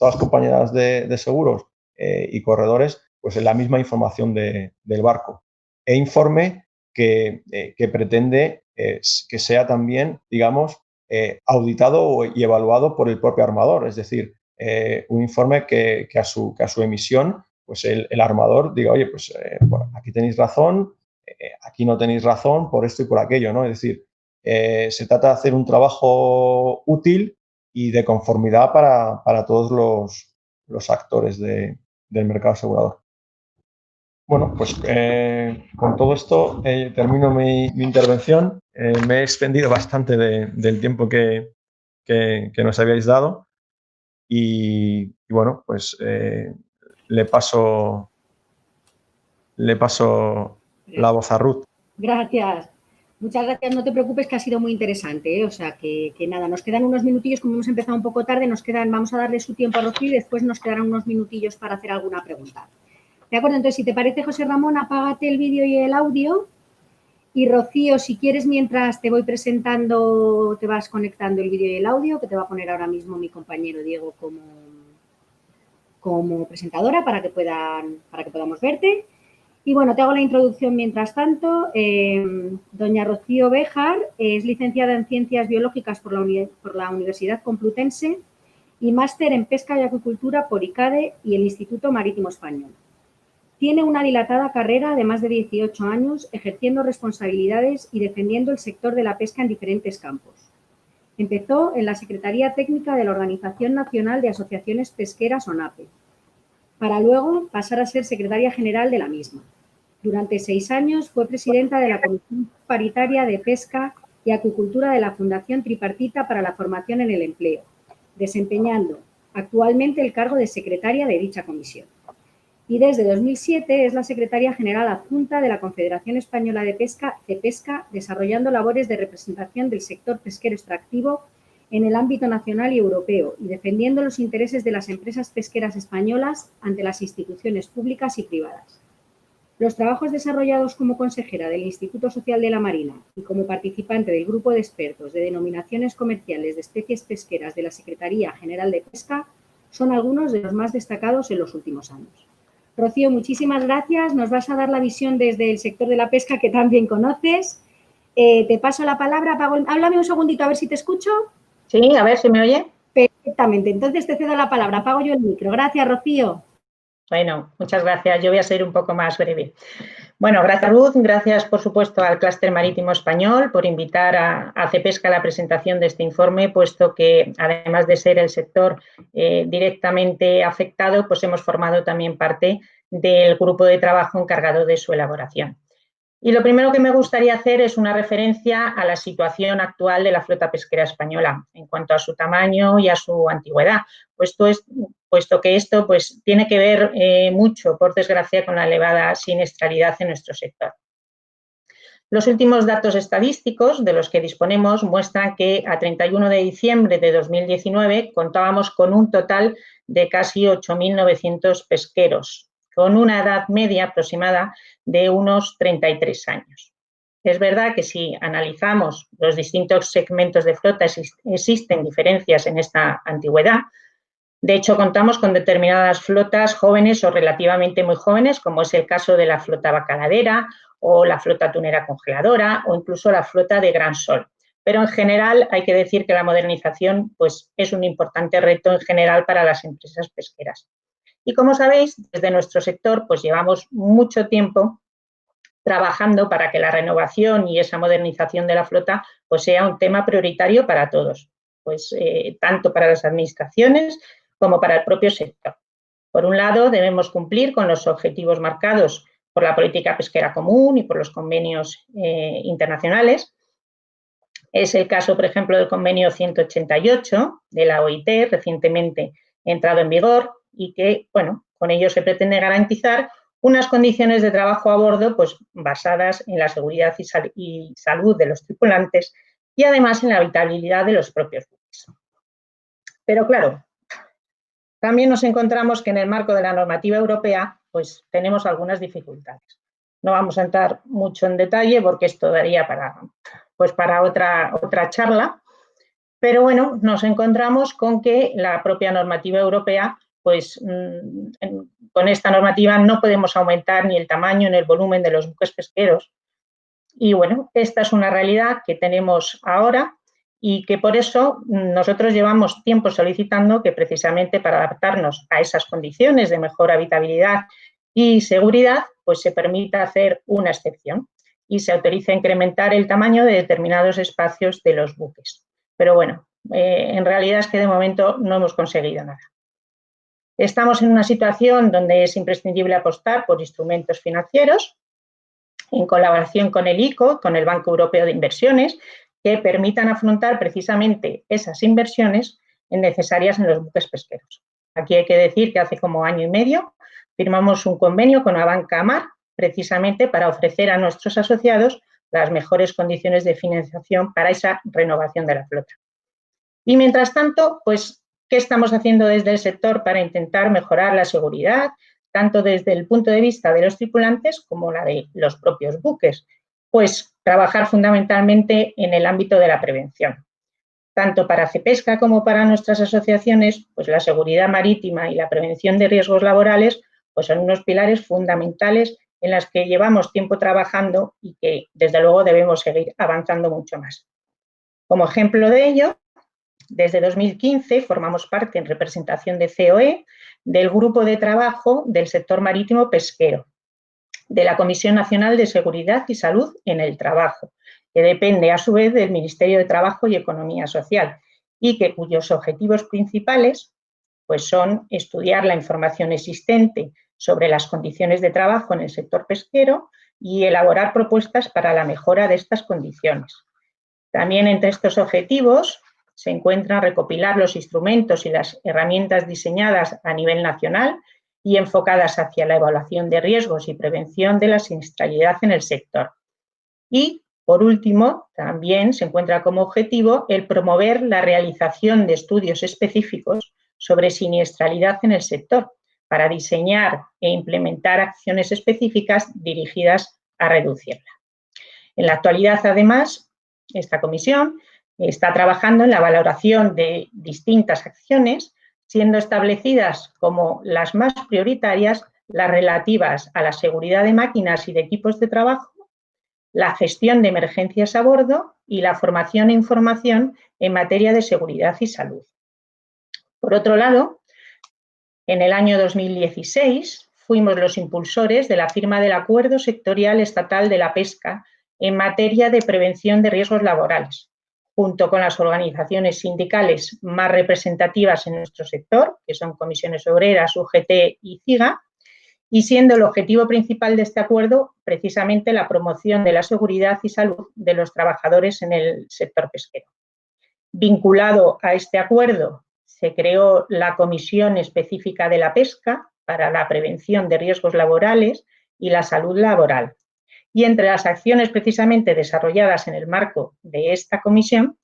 Speaker 5: las compañías de seguros y corredores pues en la misma información del barco. E informe que pretende que sea también, digamos, auditado y evaluado por el propio armador, es decir, un informe que a su emisión pues el armador diga, oye, pues bueno, aquí tenéis razón, aquí no tenéis razón por esto y por aquello, ¿no? Es decir, se trata de hacer un trabajo útil y de conformidad para todos los actores del mercado asegurador. Bueno, pues con todo esto termino mi intervención. Me he extendido bastante del tiempo que nos habíais dado y bueno, pues le paso la voz a Ruth.
Speaker 2: Gracias. Muchas gracias. No te preocupes, que ha sido muy interesante, ¿eh? O sea, que nada, nos quedan unos minutillos, como hemos empezado un poco tarde, vamos a darle su tiempo a Rocío y después nos quedarán unos minutillos para hacer alguna pregunta. ¿De acuerdo? Entonces, si te parece, José Ramón, apágate el vídeo y el audio. Y Rocío, si quieres, mientras te voy presentando, te vas conectando el vídeo y el audio, que te va a poner ahora mismo mi compañero Diego como presentadora para que podamos verte. Y bueno, te hago la introducción mientras tanto. Doña Rocío Béjar es licenciada en Ciencias Biológicas por la Universidad Complutense y máster en Pesca y Acuicultura por ICADE y el Instituto Marítimo Español. Tiene una dilatada carrera de más de 18 años ejerciendo responsabilidades y defendiendo el sector de la pesca en diferentes campos. Empezó en la Secretaría Técnica de la Organización Nacional de Asociaciones Pesqueras, ONAPE, para luego pasar a ser secretaria general de la misma. Durante 6 años fue presidenta de la Comisión Paritaria de Pesca y Acuicultura de la Fundación Tripartita para la Formación en el Empleo, desempeñando actualmente el cargo de secretaria de dicha comisión. Y desde 2007 es la secretaria general adjunta de la Confederación Española de Pesca, CEPESCA, desarrollando labores de representación del sector pesquero extractivo en el ámbito nacional y europeo y defendiendo los intereses de las empresas pesqueras españolas ante las instituciones públicas y privadas. Los trabajos desarrollados como consejera del Instituto Social de la Marina y como participante del grupo de expertos de denominaciones comerciales de especies pesqueras de la Secretaría General de Pesca son algunos de los más destacados en los últimos años. Rocío, muchísimas gracias. Nos vas a dar la visión desde el sector de la pesca que también conoces. Te paso la palabra. Háblame un segundito a ver si te escucho.
Speaker 6: Sí, a ver si me oye.
Speaker 2: Perfectamente. Entonces te cedo la palabra. Apago yo el micro. Gracias, Rocío.
Speaker 6: Bueno, muchas gracias. Yo voy a ser un poco más breve. Bueno, gracias Ruth, gracias por supuesto al Clúster Marítimo Español por invitar a CEPESCA a la presentación de este informe, puesto que además de ser el sector directamente afectado, pues hemos formado también parte del grupo de trabajo encargado de su elaboración. Y lo primero que me gustaría hacer es una referencia a la situación actual de la flota pesquera española en cuanto a su tamaño y a su antigüedad, puesto que esto pues, tiene que ver mucho, por desgracia, con la elevada siniestralidad en nuestro sector. Los últimos datos estadísticos de los que disponemos muestran que a 31 de diciembre de 2019 contábamos con un total de casi 8.900 pesqueros, con una edad media aproximada de unos 33 años. es verdad que si analizamos los distintos segmentos de flota existen diferencias en esta antigüedad. De hecho, contamos con determinadas flotas jóvenes o relativamente muy jóvenes, como es el caso de la flota bacaladera o la flota tunera congeladora o incluso la flota de Gran Sol. Pero en general hay que decir que la modernización pues, es un importante reto en general para las empresas pesqueras. Y como sabéis, desde nuestro sector pues, llevamos mucho tiempo trabajando para que la renovación y esa modernización de la flota pues, sea un tema prioritario para todos, pues, tanto para las administraciones como para el propio sector. Por un lado, debemos cumplir con los objetivos marcados por la política pesquera común y por los convenios internacionales. Es el caso, por ejemplo, del convenio 188 de la OIT, recientemente entrado en vigor, y que, bueno, con ello se pretende garantizar unas condiciones de trabajo a bordo pues, basadas en la seguridad y salud de los tripulantes y además en la habitabilidad de los propios buques. Pero claro, también nos encontramos que en el marco de la normativa europea pues, tenemos algunas dificultades. No vamos a entrar mucho en detalle porque esto daría para otra charla, pero bueno, nos encontramos con que la propia normativa europea pues con esta normativa no podemos aumentar ni el tamaño ni el volumen de los buques pesqueros. Y bueno, esta es una realidad que tenemos ahora y que por eso nosotros llevamos tiempo solicitando que precisamente para adaptarnos a esas condiciones de mejor habitabilidad y seguridad, pues se permita hacer una excepción y se autoriza a incrementar el tamaño de determinados espacios de los buques. Pero bueno, en realidad es que de momento no hemos conseguido nada. Estamos en una situación donde es imprescindible apostar por instrumentos financieros en colaboración con el ICO, con el Banco Europeo de Inversiones, que permitan afrontar precisamente esas inversiones necesarias en los buques pesqueros. Aquí hay que decir que hace como año y medio firmamos un convenio con la banca Amar, precisamente para ofrecer a nuestros asociados las mejores condiciones de financiación para esa renovación de la flota. Y mientras tanto, pues, ¿qué estamos haciendo desde el sector para intentar mejorar la seguridad, tanto desde el punto de vista de los tripulantes como la de los propios buques? Pues trabajar fundamentalmente en el ámbito de la prevención. Tanto para CEPESCA como para nuestras asociaciones, pues la seguridad marítima y la prevención de riesgos laborales pues son unos pilares fundamentales en los que llevamos tiempo trabajando y que, desde luego, debemos seguir avanzando mucho más. Como ejemplo de ello, desde 2015 formamos parte en representación de COE del Grupo de Trabajo del Sector Marítimo Pesquero, de la Comisión Nacional de Seguridad y Salud en el Trabajo, que depende a su vez del Ministerio de Trabajo y Economía Social y cuyos objetivos principales pues, son estudiar la información existente sobre las condiciones de trabajo en el sector pesquero y elaborar propuestas para la mejora de estas condiciones. También entre estos objetivos se encuentran recopilar los instrumentos y las herramientas diseñadas a nivel nacional y enfocadas hacia la evaluación de riesgos y prevención de la siniestralidad en el sector. Y, por último, también se encuentra como objetivo el promover la realización de estudios específicos sobre siniestralidad en el sector para diseñar e implementar acciones específicas dirigidas a reducirla. En la actualidad, además, esta comisión está trabajando en la valoración de distintas acciones, siendo establecidas como las más prioritarias las relativas a la seguridad de máquinas y de equipos de trabajo, la gestión de emergencias a bordo y la formación e información en materia de seguridad y salud. Por otro lado, en el año 2016 fuimos los impulsores de la firma del Acuerdo Sectorial Estatal de la Pesca en materia de prevención de riesgos laborales, junto con las organizaciones sindicales más representativas en nuestro sector, que son Comisiones Obreras, UGT y CIGA, y siendo el objetivo principal de este acuerdo precisamente la promoción de la seguridad y salud de los trabajadores en el sector pesquero. Vinculado a este acuerdo, se creó la Comisión Específica de la Pesca para la prevención de riesgos laborales y la salud laboral. Y entre las acciones precisamente desarrolladas en el marco de esta comisión,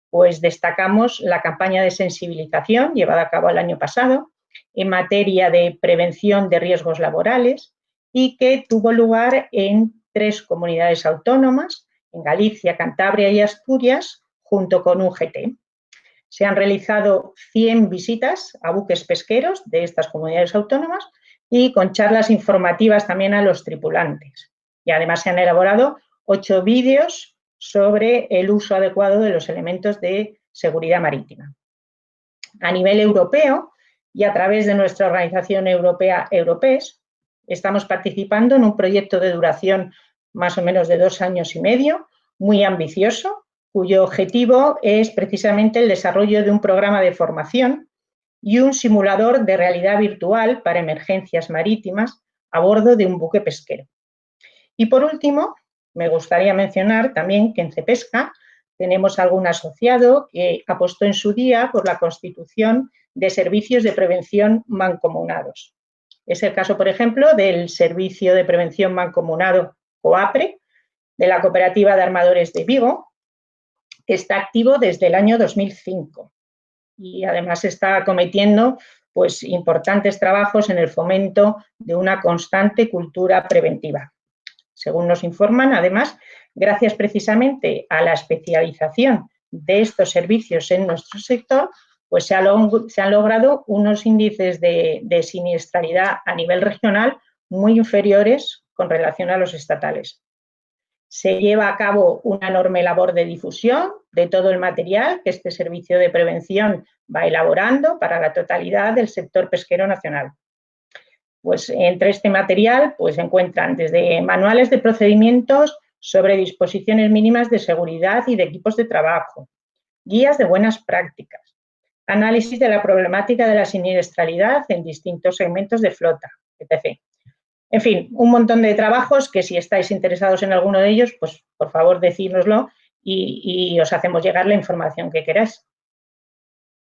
Speaker 6: pues destacamos la campaña de sensibilización llevada a cabo el año pasado en materia de prevención de riesgos laborales y que tuvo lugar en 3 comunidades autónomas, en Galicia, Cantabria y Asturias, junto con UGT. Se han realizado 100 visitas a buques pesqueros de estas comunidades autónomas y con charlas informativas también a los tripulantes. Y además se han elaborado 8 vídeos sobre el uso adecuado de los elementos de seguridad marítima. A nivel europeo y a través de nuestra organización europea Europes, estamos participando en un proyecto de duración más o menos de 2 años y medio, muy ambicioso, cuyo objetivo es precisamente el desarrollo de un programa de formación y un simulador de realidad virtual para emergencias marítimas a bordo de un buque pesquero. Y por último, me gustaría mencionar también que en Cepesca tenemos algún asociado que apostó en su día por la constitución de servicios de prevención mancomunados. Es el caso, por ejemplo, del Servicio de Prevención Mancomunado COAPRE, de la Cooperativa de Armadores de Vigo, que está activo desde el año 2005 y además está acometiendo pues, importantes trabajos en el fomento de una constante cultura preventiva. Según nos informan, además, gracias precisamente a la especialización de estos servicios en nuestro sector, pues se han logrado unos índices de siniestralidad a nivel regional muy inferiores con relación a los estatales. Se lleva a cabo una enorme labor de difusión de todo el material que este servicio de prevención va elaborando para la totalidad del sector pesquero nacional. Pues entre este material pues, se encuentran desde manuales de procedimientos sobre disposiciones mínimas de seguridad y de equipos de trabajo, guías de buenas prácticas, análisis de la problemática de la siniestralidad en distintos segmentos de flota, etc. En fin, un montón de trabajos que si estáis interesados en alguno de ellos, pues por favor decídnoslo y os hacemos llegar la información que queráis.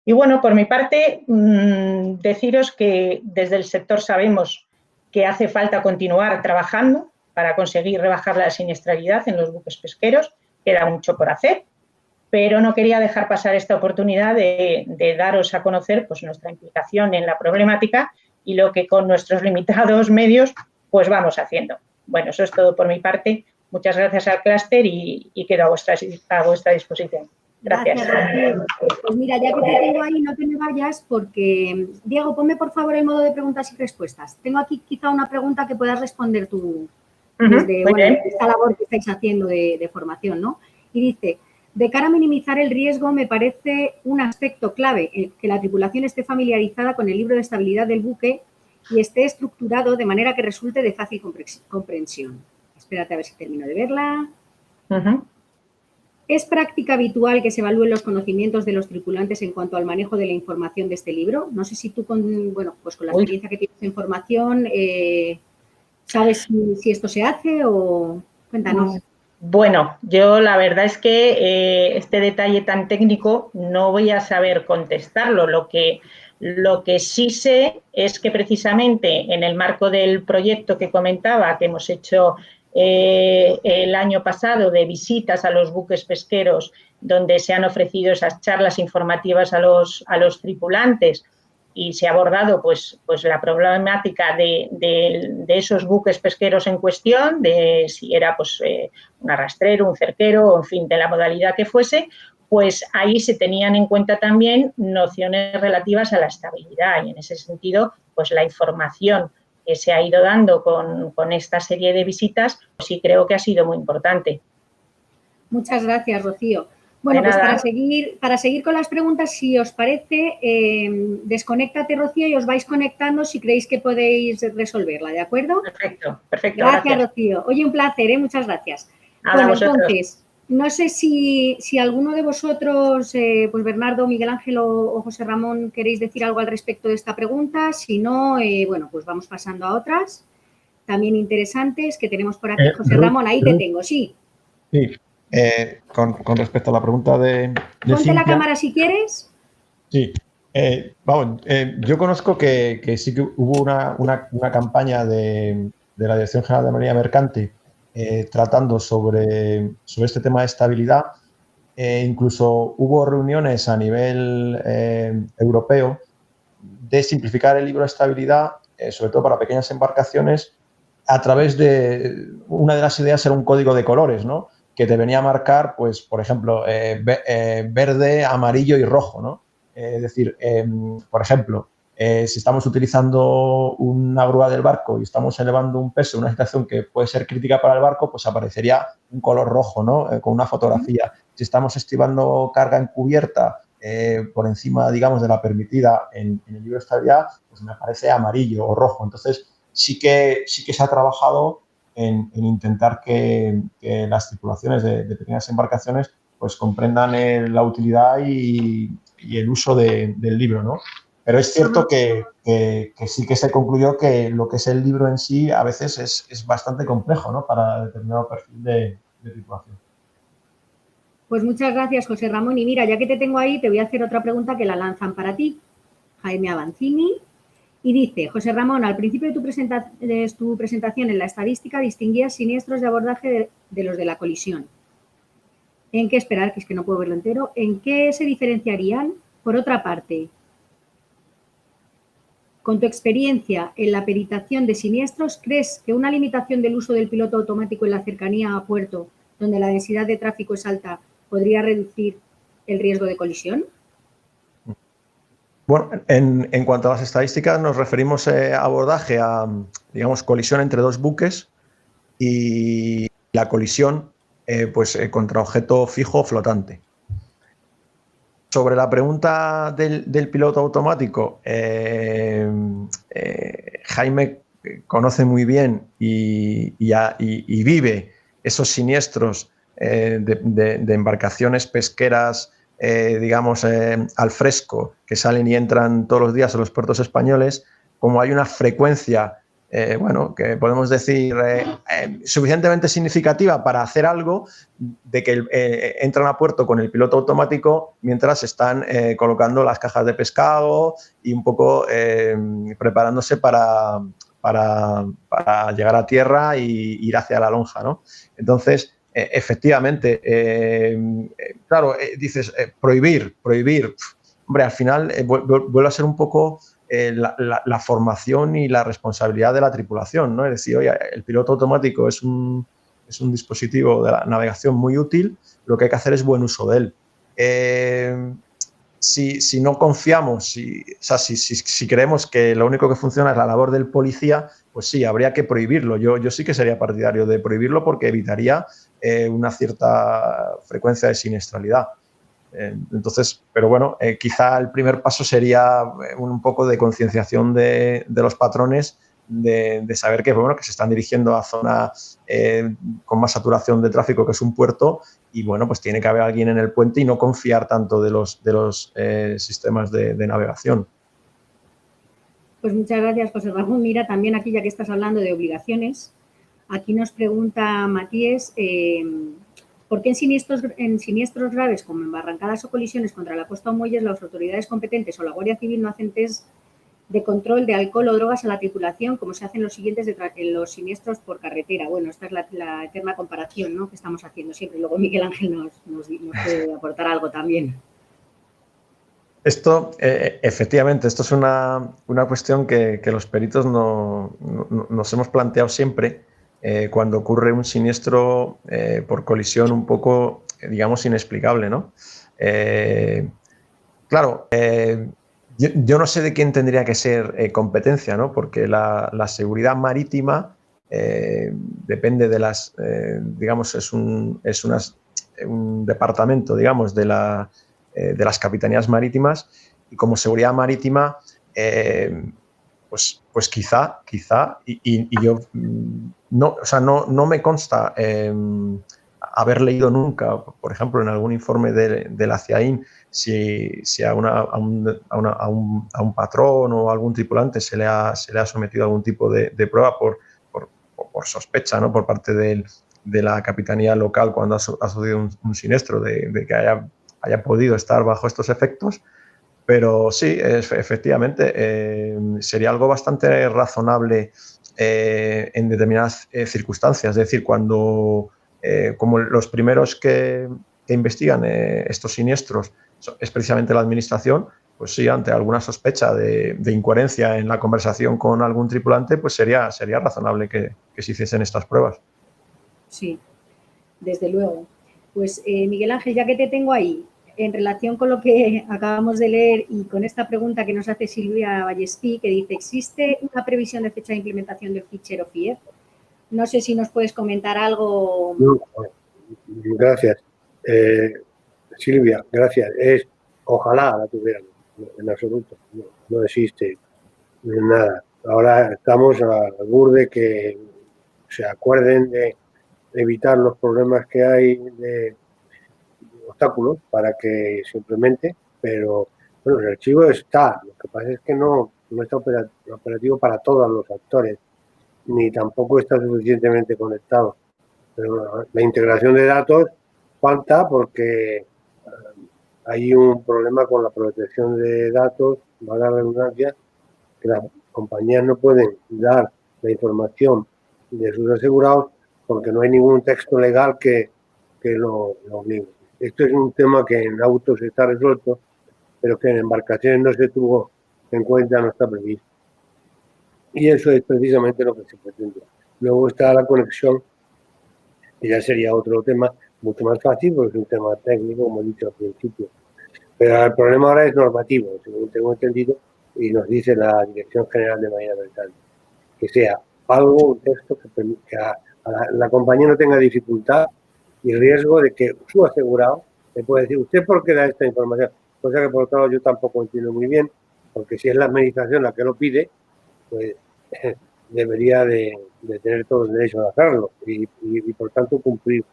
Speaker 6: Y bueno, por mi parte, deciros que desde el sector sabemos que hace falta continuar trabajando para conseguir rebajar la siniestralidad en los buques pesqueros. Queda mucho por hacer, pero no quería dejar pasar esta oportunidad de daros a conocer pues, nuestra implicación en la problemática y lo que con nuestros limitados medios pues vamos haciendo. Bueno, eso es todo por mi parte. Muchas gracias al clúster y quedo a vuestra disposición. Gracias.
Speaker 2: Pues mira, ya que te tengo ahí, no te me vayas porque... Diego, ponme por favor el modo de preguntas y respuestas. Tengo aquí quizá una pregunta que puedas responder tú desde esta labor que estáis haciendo de formación, ¿no? Y dice, de cara a minimizar el riesgo, me parece un aspecto clave que la tripulación esté familiarizada con el libro de estabilidad del buque y esté estructurado de manera que resulte de fácil comprensión. Espérate a ver si termino de verla. ¿Es práctica habitual que se evalúen los conocimientos de los tripulantes en cuanto al manejo de la información de este libro? No sé si tú, con la experiencia que tienes en formación, ¿sabes si esto se hace o...? Cuéntanos.
Speaker 6: Bueno, yo la verdad es que este detalle tan técnico no voy a saber contestarlo. Lo que sí sé es que precisamente en el marco del proyecto que comentaba, que hemos hecho el año pasado de visitas a los buques pesqueros, donde se han ofrecido esas charlas informativas a los tripulantes y se ha abordado pues la problemática de esos buques pesqueros en cuestión, de si era pues un arrastrero, un cerquero, en fin, de la modalidad que fuese, pues ahí se tenían en cuenta también nociones relativas a la estabilidad y en ese sentido pues la información que se ha ido dando con esta serie de visitas, pues sí creo que ha sido muy importante.
Speaker 2: Muchas gracias, Rocío. Bueno, pues para seguir con las preguntas, si os parece, desconéctate, Rocío, y os vais conectando si creéis que podéis resolverla, ¿de acuerdo?
Speaker 6: Perfecto.
Speaker 2: Gracias, Rocío. Oye, un placer, muchas gracias. Bueno, entonces, no sé si alguno de vosotros, pues Bernardo, Miguel Ángel o José Ramón, queréis decir algo al respecto de esta pregunta. Si no, bueno, pues vamos pasando a otras también interesantes que tenemos por aquí. José Ramón, ahí te tengo, sí.
Speaker 5: Sí, con respecto a la pregunta de
Speaker 2: Ponte
Speaker 5: Cintia,
Speaker 2: la cámara si quieres.
Speaker 5: Sí, yo conozco que sí que hubo una campaña de la Dirección General de Marina Mercante tratando sobre este tema de estabilidad. Incluso hubo reuniones a nivel europeo de simplificar el libro de estabilidad, sobre todo para pequeñas embarcaciones, a través de una de las ideas era un código de colores, ¿no? que te venía a marcar, pues, por ejemplo, verde, amarillo y rojo, ¿no? Es decir, por ejemplo, si estamos utilizando una grúa del barco y estamos elevando un peso, una situación que puede ser crítica para el barco, pues aparecería un color rojo, ¿no? Con una fotografía. Si estamos estivando carga encubierta por encima, digamos, de la permitida en el libro de estabilidad, pues me aparece amarillo o rojo. Entonces, sí que se ha trabajado en intentar que las tripulaciones de pequeñas embarcaciones pues comprendan la utilidad y el uso del libro, ¿no? Pero es cierto que sí que se concluyó que lo que es el libro en sí a veces es bastante complejo, ¿no? Para determinado perfil de tripulación.
Speaker 2: Pues muchas gracias, José Ramón. Y mira, ya que te tengo ahí, te voy a hacer otra pregunta que la lanzan para ti, Jaime Avancini. Y dice, José Ramón, al principio de tu presentación en la estadística distinguías siniestros de abordaje de los de la colisión. ¿En qué esperar? Que es que no puedo verlo entero. ¿En qué se diferenciarían? Por otra parte, con tu experiencia en la peritación de siniestros, ¿crees que una limitación del uso del piloto automático en la cercanía a puerto, donde la densidad de tráfico es alta, podría reducir el riesgo de colisión?
Speaker 5: Bueno, en cuanto a las estadísticas, nos referimos a abordaje a, digamos, colisión entre dos buques y la colisión contra objeto fijo o flotante. Sobre la pregunta del piloto automático, Jaime conoce muy bien y vive esos siniestros de embarcaciones pesqueras, digamos, al fresco, que salen y entran todos los días a los puertos españoles. Como hay una frecuencia, que podemos decir suficientemente significativa para hacer algo, de que entran a puerto con el piloto automático mientras están colocando las cajas de pescado y un poco preparándose para llegar a tierra e ir hacia la lonja, ¿no? Entonces, efectivamente, claro, dices, prohibir. Hombre, al final vuelve a ser un poco la formación y la responsabilidad de la tripulación, ¿no? Es decir, oye, el piloto automático es un dispositivo de la navegación muy útil, lo que hay que hacer es buen uso de él. Si no confiamos, si creemos que lo único que funciona es la labor del policía, pues sí, habría que prohibirlo. Yo sí que sería partidario de prohibirlo porque evitaría una cierta frecuencia de siniestralidad. Entonces, pero bueno, quizá el primer paso sería un poco de concienciación de los patrones, de saber que se están dirigiendo a zonas con más saturación de tráfico, que es un puerto, y bueno, pues tiene que haber alguien en el puente y no confiar tanto de los sistemas de navegación.
Speaker 2: Pues muchas gracias, José Ramón. Mira, también aquí, ya que estás hablando de obligaciones, aquí nos pregunta Matías, ¿por qué en siniestros graves, como en barrancadas o colisiones contra la costa o muelles, las autoridades competentes o la Guardia Civil no hacen test de control de alcohol o drogas a la tripulación, como se hacen los siguientes en los siniestros por carretera? Bueno, esta es la eterna comparación, ¿no?, que estamos haciendo siempre. Luego Miguel Ángel nos puede aportar algo también.
Speaker 5: Esto, efectivamente, esto es una cuestión que los peritos nos hemos planteado siempre cuando ocurre un siniestro por colisión un poco, digamos, inexplicable, ¿no? Claro, yo no sé de quién tendría que ser competencia, ¿no? Porque la seguridad marítima depende de las, digamos, es un departamento, digamos, de las capitanías marítimas, y como seguridad marítima, pues quizá, y yo no me consta haber leído nunca, por ejemplo, en algún informe de la CIAIN, si a un patrón o a algún tripulante se le ha sometido a algún tipo de prueba por sospecha, ¿no?, por parte de la capitanía local cuando ha sucedido un siniestro, de que haya podido estar bajo estos efectos. Pero sí, efectivamente, sería algo bastante razonable en determinadas circunstancias. Es decir, cuando, como los primeros que investigan estos siniestros es precisamente la administración, pues sí, ante alguna sospecha de incoherencia en la conversación con algún tripulante, pues sería razonable que se hiciesen estas pruebas.
Speaker 2: Sí. desde luego. Pues Miguel Ángel, ya que te tengo ahí, en relación con lo que acabamos de leer y con esta pregunta que nos hace Silvia Vallespí, que dice, ¿existe una previsión de fecha de implementación del fichero FIEP? No sé si nos puedes comentar algo.
Speaker 3: No, gracias. Silvia, gracias. Ojalá la tuvieran, en absoluto. No existe nada. Ahora estamos al borde que se acuerden de evitar los problemas que hay de obstáculos para que se implemente, pero bueno, el archivo está. Lo que pasa es que no está operativo para todos los actores, ni tampoco está suficientemente conectado. Pero la integración de datos falta porque hay un problema con la protección de datos, valga la redundancia, que las compañías no pueden dar la información de sus asegurados porque no hay ningún texto legal que lo obligue. Esto es un tema que en autos está resuelto, pero que en embarcaciones no se tuvo en cuenta, no está previsto. Y eso es precisamente lo que se pretende. Luego está la conexión, que ya sería otro tema mucho más fácil, porque es un tema técnico, como he dicho al principio. Pero el problema ahora es normativo, según tengo entendido, y nos dice la Dirección General de Marina Mercante, que sea algo, un texto que permita que la compañía no tenga dificultad y riesgo de que su asegurado le pueda decir, ¿usted por qué da esta información? Cosa que por otro lado yo tampoco entiendo muy bien, porque si es la administración la que lo pide, pues debería de tener todo el derecho a hacerlo y por tanto cumplir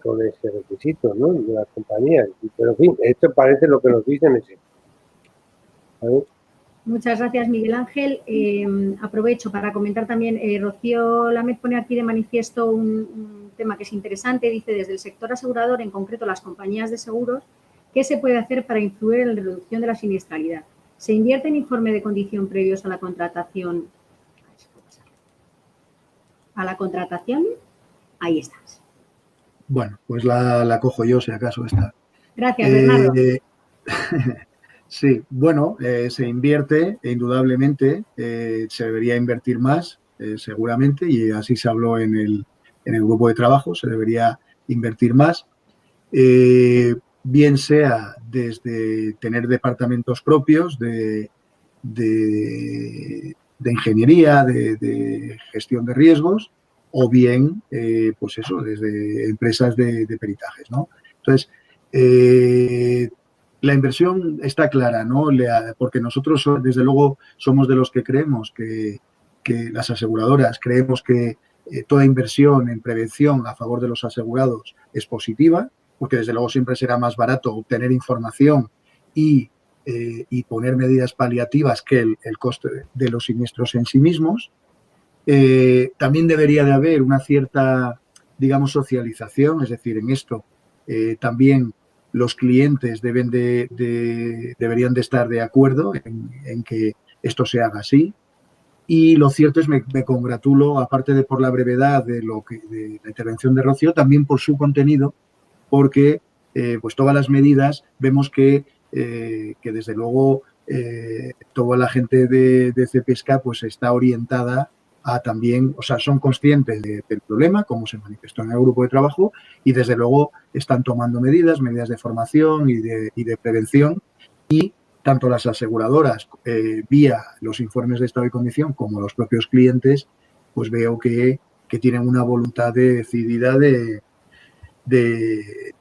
Speaker 3: con ese requisito, ¿no? De las compañías. Pero en fin, esto parece lo que nos dicen ese. ¿Vale?
Speaker 2: Muchas gracias, Miguel Ángel. Aprovecho para comentar también, Rocío Lamet pone aquí de manifiesto un tema que es interesante. Dice, desde el sector asegurador, en concreto las compañías de seguros, ¿qué se puede hacer para influir en la reducción de la siniestralidad? ¿Se invierte en informe de condición previos a la contratación? ¿A la contratación? Ahí estás.
Speaker 4: Bueno, pues la cojo yo, si acaso está.
Speaker 2: Gracias, Bernardo.
Speaker 4: Sí, bueno, se invierte, indudablemente, se debería invertir más, seguramente, y así se habló en el grupo de trabajo, se debería invertir más, bien sea desde tener departamentos propios de ingeniería, de gestión de riesgos, o bien, pues eso, desde empresas de peritajes, ¿no? Entonces, la inversión está clara, ¿no? Porque nosotros, desde luego, somos de los que creemos que las aseguradoras creemos que toda inversión en prevención a favor de los asegurados es positiva, porque desde luego siempre será más barato obtener información y poner medidas paliativas que el coste de los siniestros en sí mismos. También debería de haber una cierta, digamos, socialización, es decir, en esto también los clientes deberían de estar de acuerdo en que esto se haga así. Y lo cierto es, me congratulo, aparte de por la brevedad de la intervención de Rocío, también por su contenido, porque pues todas las medidas vemos que desde luego toda la gente de Cepesca pues está orientada a también, o sea, son conscientes del problema, como se manifestó en el grupo de trabajo, y desde luego están tomando medidas de formación y de prevención, y tanto las aseguradoras vía los informes de estado y condición como los propios clientes, pues veo que tienen una voluntad decidida de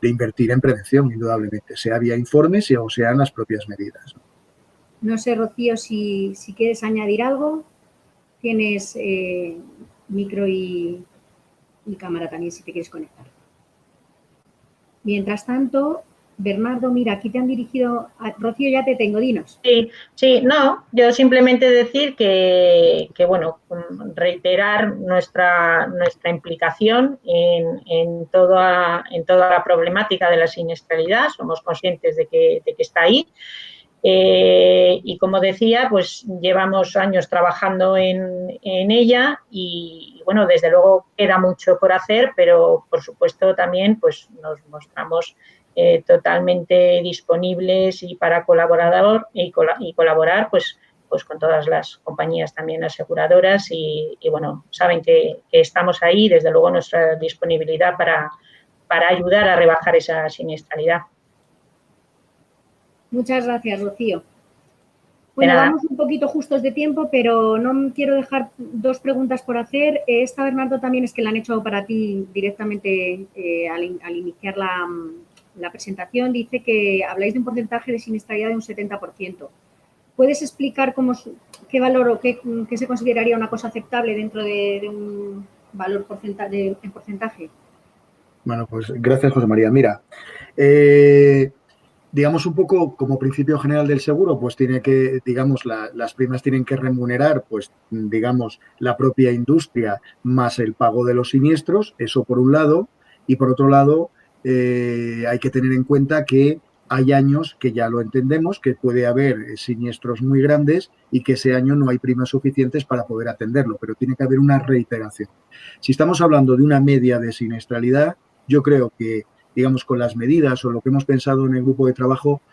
Speaker 4: invertir en prevención, indudablemente, sea vía informes o sean las propias medidas.
Speaker 2: No sé, Rocío, si quieres añadir algo. Tienes micro y cámara también, si te quieres conectar. Mientras tanto, Bernardo, mira, aquí te han dirigido... Rocío, ya te tengo, dinos.
Speaker 6: Sí, no, yo simplemente decir que bueno, reiterar nuestra implicación en toda la problemática de la siniestralidad. Somos conscientes de que está ahí. Y como decía, pues llevamos años trabajando en ella y bueno, desde luego queda mucho por hacer, pero por supuesto también pues nos mostramos totalmente disponibles y para colaborar pues con todas las compañías también aseguradoras y bueno, saben que estamos ahí, desde luego nuestra disponibilidad para ayudar a rebajar esa siniestralidad.
Speaker 2: Muchas gracias, Rocío. Bueno, vamos un poquito justos de tiempo, pero no quiero dejar dos preguntas por hacer. Esta, Bernardo, también es que la han hecho para ti directamente al iniciar la presentación. Dice que habláis de un porcentaje de siniestralidad de un 70%. ¿Puedes explicar qué valor o qué se consideraría una cosa aceptable dentro de un valor en porcentaje?
Speaker 4: Bueno, pues gracias, José María. Mira, digamos un poco como principio general del seguro, pues tiene que, digamos, las primas tienen que remunerar, pues, digamos, la propia industria más el pago de los siniestros, eso por un lado, y por otro lado, hay que tener en cuenta que hay años que ya lo entendemos, que puede haber siniestros muy grandes y que ese año no hay primas suficientes para poder atenderlo, pero tiene que haber una reiteración. Si estamos hablando de una media de siniestralidad, yo creo que, digamos, con las medidas o lo que hemos pensado en el grupo de trabajo,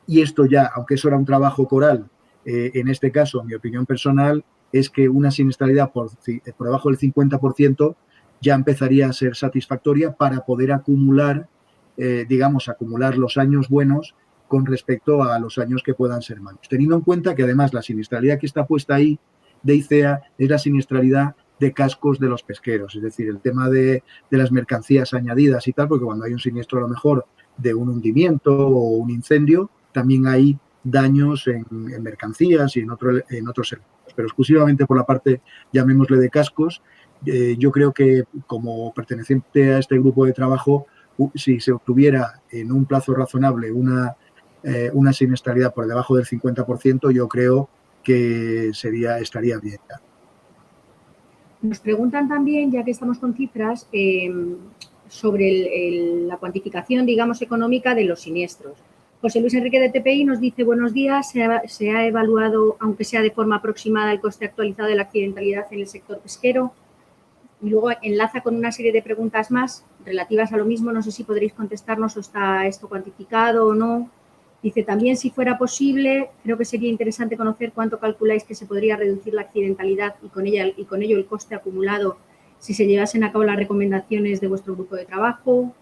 Speaker 4: y esto ya, aunque eso era un trabajo coral, en este caso, mi opinión personal es que una siniestralidad por debajo del 50% ya empezaría a ser satisfactoria para poder acumular, digamos, acumular los años buenos con respecto a los años que puedan ser malos. Teniendo en cuenta que además la siniestralidad que está puesta ahí de ICEA es la siniestralidad de cascos de los pesqueros, es decir, el tema de las mercancías añadidas y tal, porque cuando hay un siniestro a lo mejor de un hundimiento o un incendio, también hay daños en mercancías y en otros servicios. Pero exclusivamente por la parte, llamémosle, de cascos, yo creo que como perteneciente a este grupo de trabajo, si se obtuviera en un plazo razonable una siniestralidad por debajo del 50%, yo creo que estaría bien.
Speaker 2: Nos preguntan también, ya que estamos con cifras, sobre la cuantificación, digamos, económica de los siniestros. José Luis Enrique de TPI nos dice: buenos días, se ha evaluado, aunque sea de forma aproximada, el coste actualizado de la accidentalidad en el sector pesquero. Y luego enlaza con una serie de preguntas más relativas a lo mismo. No sé si podréis contestarnos o está esto cuantificado o no. Dice también, si fuera posible, creo que sería interesante conocer cuánto calculáis que se podría reducir la accidentalidad y con ello el coste acumulado si se llevasen a cabo las recomendaciones de vuestro grupo de trabajo.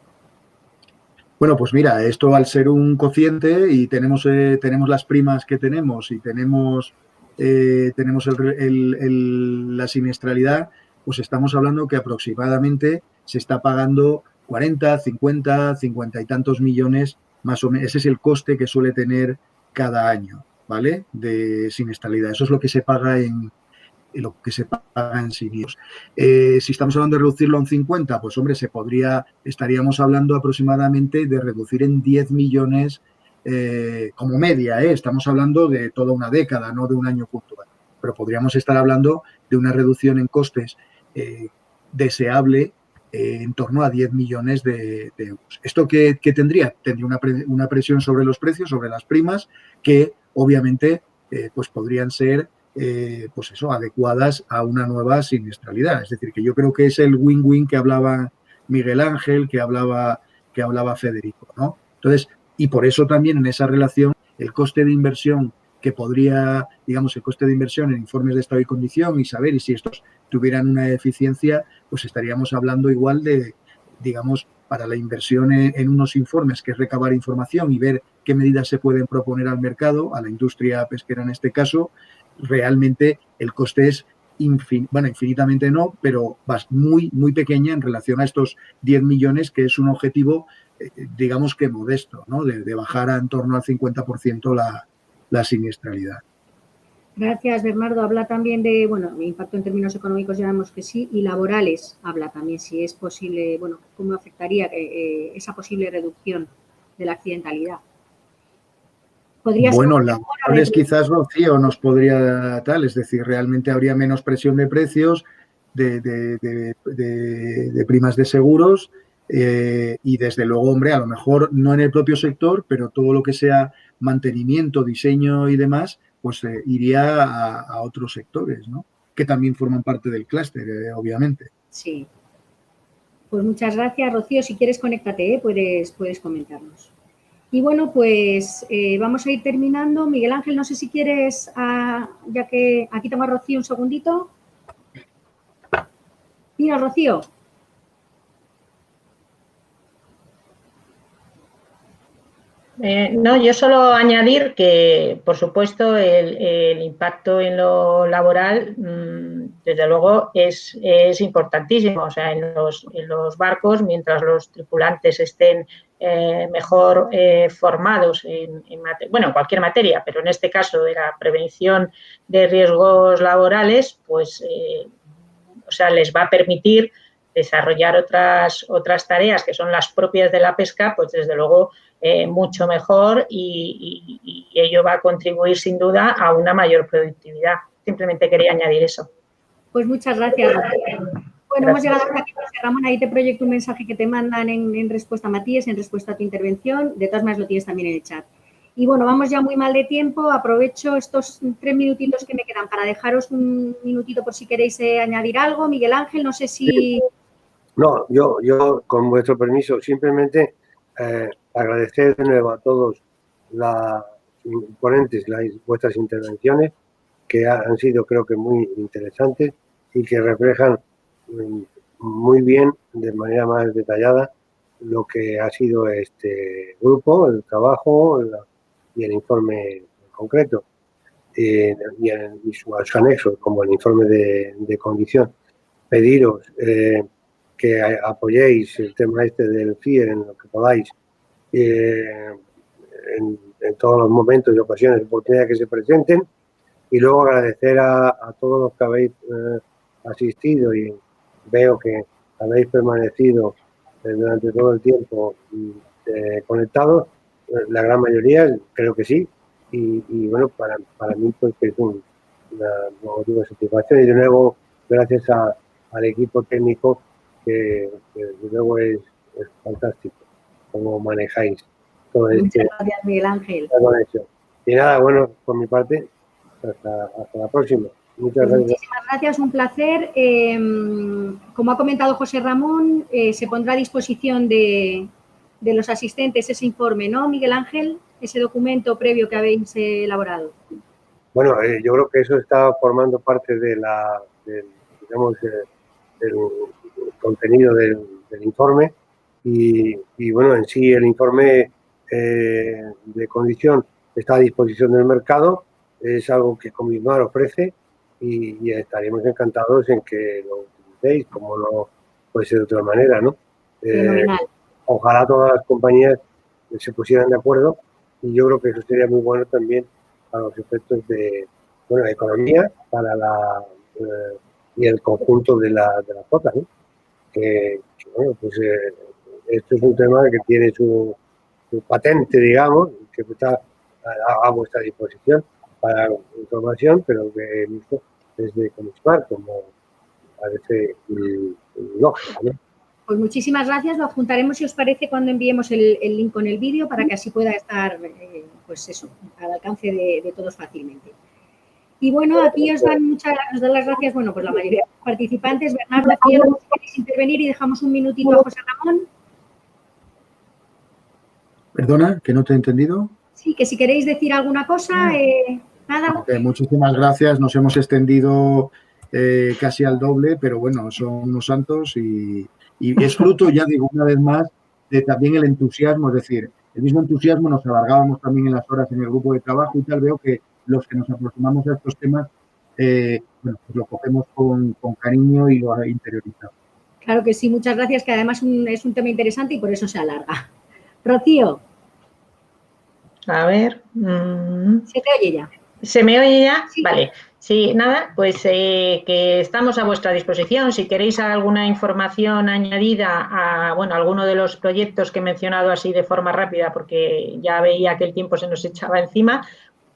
Speaker 4: Bueno, pues mira, esto al ser un cociente y tenemos las primas que tenemos y tenemos la siniestralidad, pues estamos hablando que aproximadamente se está pagando 40, 50, 50 y tantos millones, más o menos. Ese es el coste que suele tener cada año, ¿vale? De siniestralidad. Eso es lo que se paga en siniestros. Si estamos hablando de reducirlo a un 50, pues hombre, estaríamos hablando aproximadamente de reducir en 10 millones como media, estamos hablando de toda una década, no de un año puntual, pero podríamos estar hablando de una reducción en costes deseable en torno a 10 millones de euros. ¿Esto qué tendría? Tendría una presión sobre los precios, sobre las primas, que obviamente pues podrían ser pues eso, adecuadas a una nueva siniestralidad. Es decir, que yo creo que es el win-win que hablaba Miguel Ángel, que hablaba Federico, ¿no? Entonces, y por eso también en esa relación el coste de inversión que podría, digamos, el coste de inversión en informes de estado y condición y saber y si estos tuvieran una eficiencia, pues estaríamos hablando igual de, digamos, para la inversión en unos informes, que es recabar información y ver qué medidas se pueden proponer al mercado, a la industria pesquera en este caso, realmente el coste es infinitamente no, pero muy, muy pequeña en relación a estos 10 millones, que es un objetivo, digamos que modesto, ¿no? De bajar en torno al 50% la siniestralidad.
Speaker 2: Gracias, Bernardo. Habla también de, bueno, impacto en términos económicos, ya vemos que sí, y laborales. Habla también si es posible, bueno, cómo afectaría esa posible reducción de la accidentalidad.
Speaker 4: Bueno, laborales quizás Rocío nos podría tal, es decir, realmente habría menos presión de precios, de primas de seguros y desde luego, hombre, a lo mejor no en el propio sector, pero todo lo que sea mantenimiento, diseño y demás, pues iría a otros sectores, ¿no? Que también forman parte del clúster, obviamente.
Speaker 2: Sí. Pues muchas gracias, Rocío. Si quieres, conéctate, puedes comentarnos. Y bueno, pues vamos a ir terminando. Miguel Ángel, no sé si quieres, ya que aquí tengo a Rocío un segundito. Mira, Rocío.
Speaker 6: No, yo solo añadir que, por supuesto, el impacto en lo laboral, desde luego, es importantísimo. O sea, en los barcos, mientras los tripulantes estén mejor formados en cualquier materia, pero en este caso de la prevención de riesgos laborales, pues, o sea, les va a permitir desarrollar otras tareas que son las propias de la pesca, pues desde luego mucho mejor y ello va a contribuir sin duda a una mayor productividad. Simplemente quería añadir eso.
Speaker 2: Pues muchas gracias. Bueno, hemos llegado hasta aquí, José Ramón. Ahí te proyecto un mensaje que te mandan en respuesta a Matías, en respuesta a tu intervención. De todas maneras, lo tienes también en el chat. Y bueno, vamos ya muy mal de tiempo. Aprovecho estos 3 minutitos que me quedan para dejaros un minutito por si queréis añadir algo. Miguel Ángel, no sé si...
Speaker 3: No, yo con vuestro permiso, simplemente agradecer de nuevo a todos los ponentes vuestras intervenciones, que han sido, creo que, muy interesantes y que reflejan muy bien, de manera más detallada, lo que ha sido este grupo, el trabajo y el informe en concreto, y sus anexos, como el informe de condición. Pediros que apoyéis el tema este del FIER en lo que podáis, en todos los momentos y ocasiones, oportunidades que se presenten, y luego agradecer a todos los que habéis asistido, y veo que habéis permanecido durante todo el tiempo conectados, la gran mayoría, creo que sí, y bueno, para mí pues que es un motivo de satisfacción, y de nuevo gracias al equipo técnico que de nuevo es fantástico cómo manejáis todo esto.
Speaker 2: Muchas gracias, Miguel Ángel.
Speaker 3: Y nada, bueno, por mi parte, hasta la próxima. Muchas gracias.
Speaker 2: Muchísimas gracias, un placer. Como ha comentado José Ramón, se pondrá a disposición de los asistentes ese informe, ¿no, Miguel Ángel? Ese documento previo que habéis elaborado.
Speaker 3: Bueno, yo creo que eso está formando parte del contenido del informe y bueno, en sí el informe de condición está a disposición del mercado, es algo que Comismar ofrece y estaríamos encantados en que lo utilicéis, como no puede ser de otra manera, ¿no? Ojalá todas las compañías se pusieran de acuerdo y yo creo que eso sería muy bueno también para los efectos de economía y el conjunto de la flota, ¿no? Que bueno, pues esto es un tema que tiene su patente, digamos, que está a vuestra disposición para información, pero que desde Comismar, como parece lógico, ¿no?
Speaker 2: Pues muchísimas gracias, lo adjuntaremos si os parece cuando enviemos el link con el vídeo para que así pueda estar, pues eso, al alcance de todos fácilmente. Y bueno, aquí os dan las gracias, bueno, pues la mayoría de los participantes. Bernardo, aquí si queréis intervenir y dejamos un minutito a José Ramón.
Speaker 4: Perdona, que no te he entendido.
Speaker 2: Sí, que si queréis decir alguna cosa, nada.
Speaker 4: Okay, muchísimas gracias, nos hemos extendido casi al doble, pero bueno, son unos santos y es fruto, ya digo una vez más, de también el entusiasmo, es decir, el mismo entusiasmo nos alargábamos también en las horas en el grupo de trabajo y tal, veo que los que nos aproximamos a estos temas, bueno, pues lo cogemos con cariño y lo interiorizamos.
Speaker 2: Claro que sí, muchas gracias, que además es un tema interesante y por eso se alarga. Rocío.
Speaker 6: A ver.
Speaker 2: ¿Se te oye ya?
Speaker 6: ¿Se me oye ya?
Speaker 2: Sí.
Speaker 6: Vale. Sí, nada, pues que estamos a vuestra disposición. Si queréis alguna información añadida a, bueno, alguno de los proyectos que he mencionado así de forma rápida, porque ya veía que el tiempo se nos echaba encima,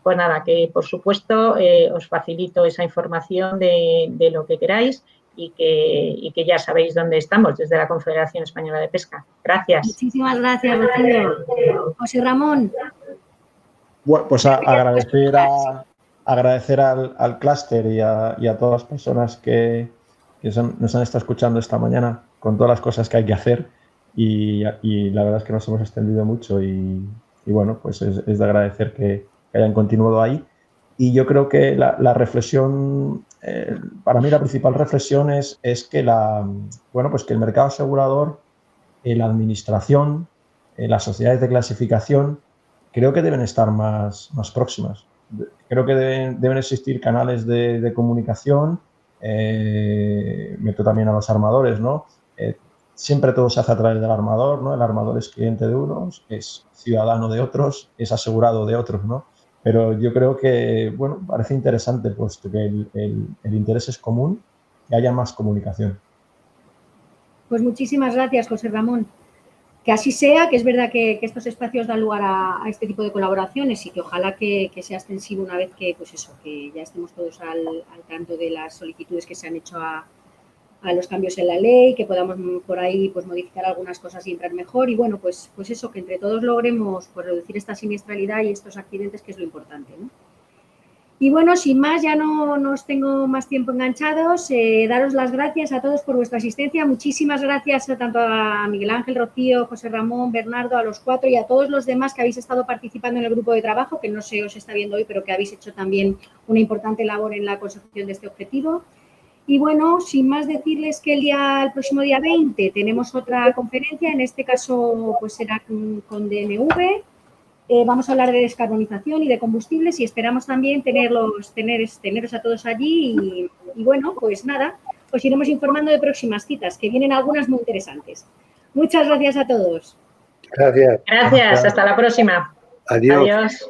Speaker 6: pues nada, que por supuesto os facilito esa información de lo que queráis y que ya sabéis dónde estamos desde la Confederación Española de Pesca. Gracias.
Speaker 2: Muchísimas gracias, Rocío. José Ramón.
Speaker 5: Bueno, pues agradecer al clúster y a todas las personas que nos han estado escuchando esta mañana con todas las cosas que hay que hacer y la verdad es que nos hemos extendido mucho y bueno, pues es de agradecer que hayan continuado ahí. Y yo creo que la reflexión, para mí la principal reflexión es que que el mercado asegurador, la administración, las sociedades de clasificación creo que deben estar más próximas. Creo que deben existir canales de comunicación. Meto también a los armadores, ¿no? Siempre todo se hace a través del armador, ¿no? El armador es cliente de unos, es ciudadano de otros, es asegurado de otros, ¿no? Pero yo creo que, bueno, parece interesante, puesto que el interés es común, que haya más comunicación.
Speaker 2: Pues muchísimas gracias, José Ramón. Que así sea, que es verdad que estos espacios dan lugar a este tipo de colaboraciones y que ojalá que sea extensivo una vez que, pues eso, que ya estemos todos al tanto de las solicitudes que se han hecho a los cambios en la ley, que podamos por ahí pues modificar algunas cosas y entrar mejor y bueno, pues eso, que entre todos logremos pues, reducir esta siniestralidad y estos accidentes, que es lo importante, ¿no? Y bueno, sin más, ya no os tengo más tiempo enganchados. Daros las gracias a todos por vuestra asistencia. Muchísimas gracias tanto a Miguel Ángel, Rocío, José Ramón, Bernardo, a los 4 y a todos los demás que habéis estado participando en el grupo de trabajo, que no se os está viendo hoy, pero que habéis hecho también una importante labor en la consecución de este objetivo. Y bueno, sin más decirles que el próximo día 20 tenemos otra conferencia, en este caso pues será con DNV. Vamos a hablar de descarbonización y de combustibles y esperamos también teneros a todos allí y bueno, pues nada, os iremos informando de próximas citas, que vienen algunas muy interesantes. Muchas gracias a todos.
Speaker 3: Gracias.
Speaker 6: Gracias, hasta la próxima.
Speaker 3: Adiós.
Speaker 6: Adiós.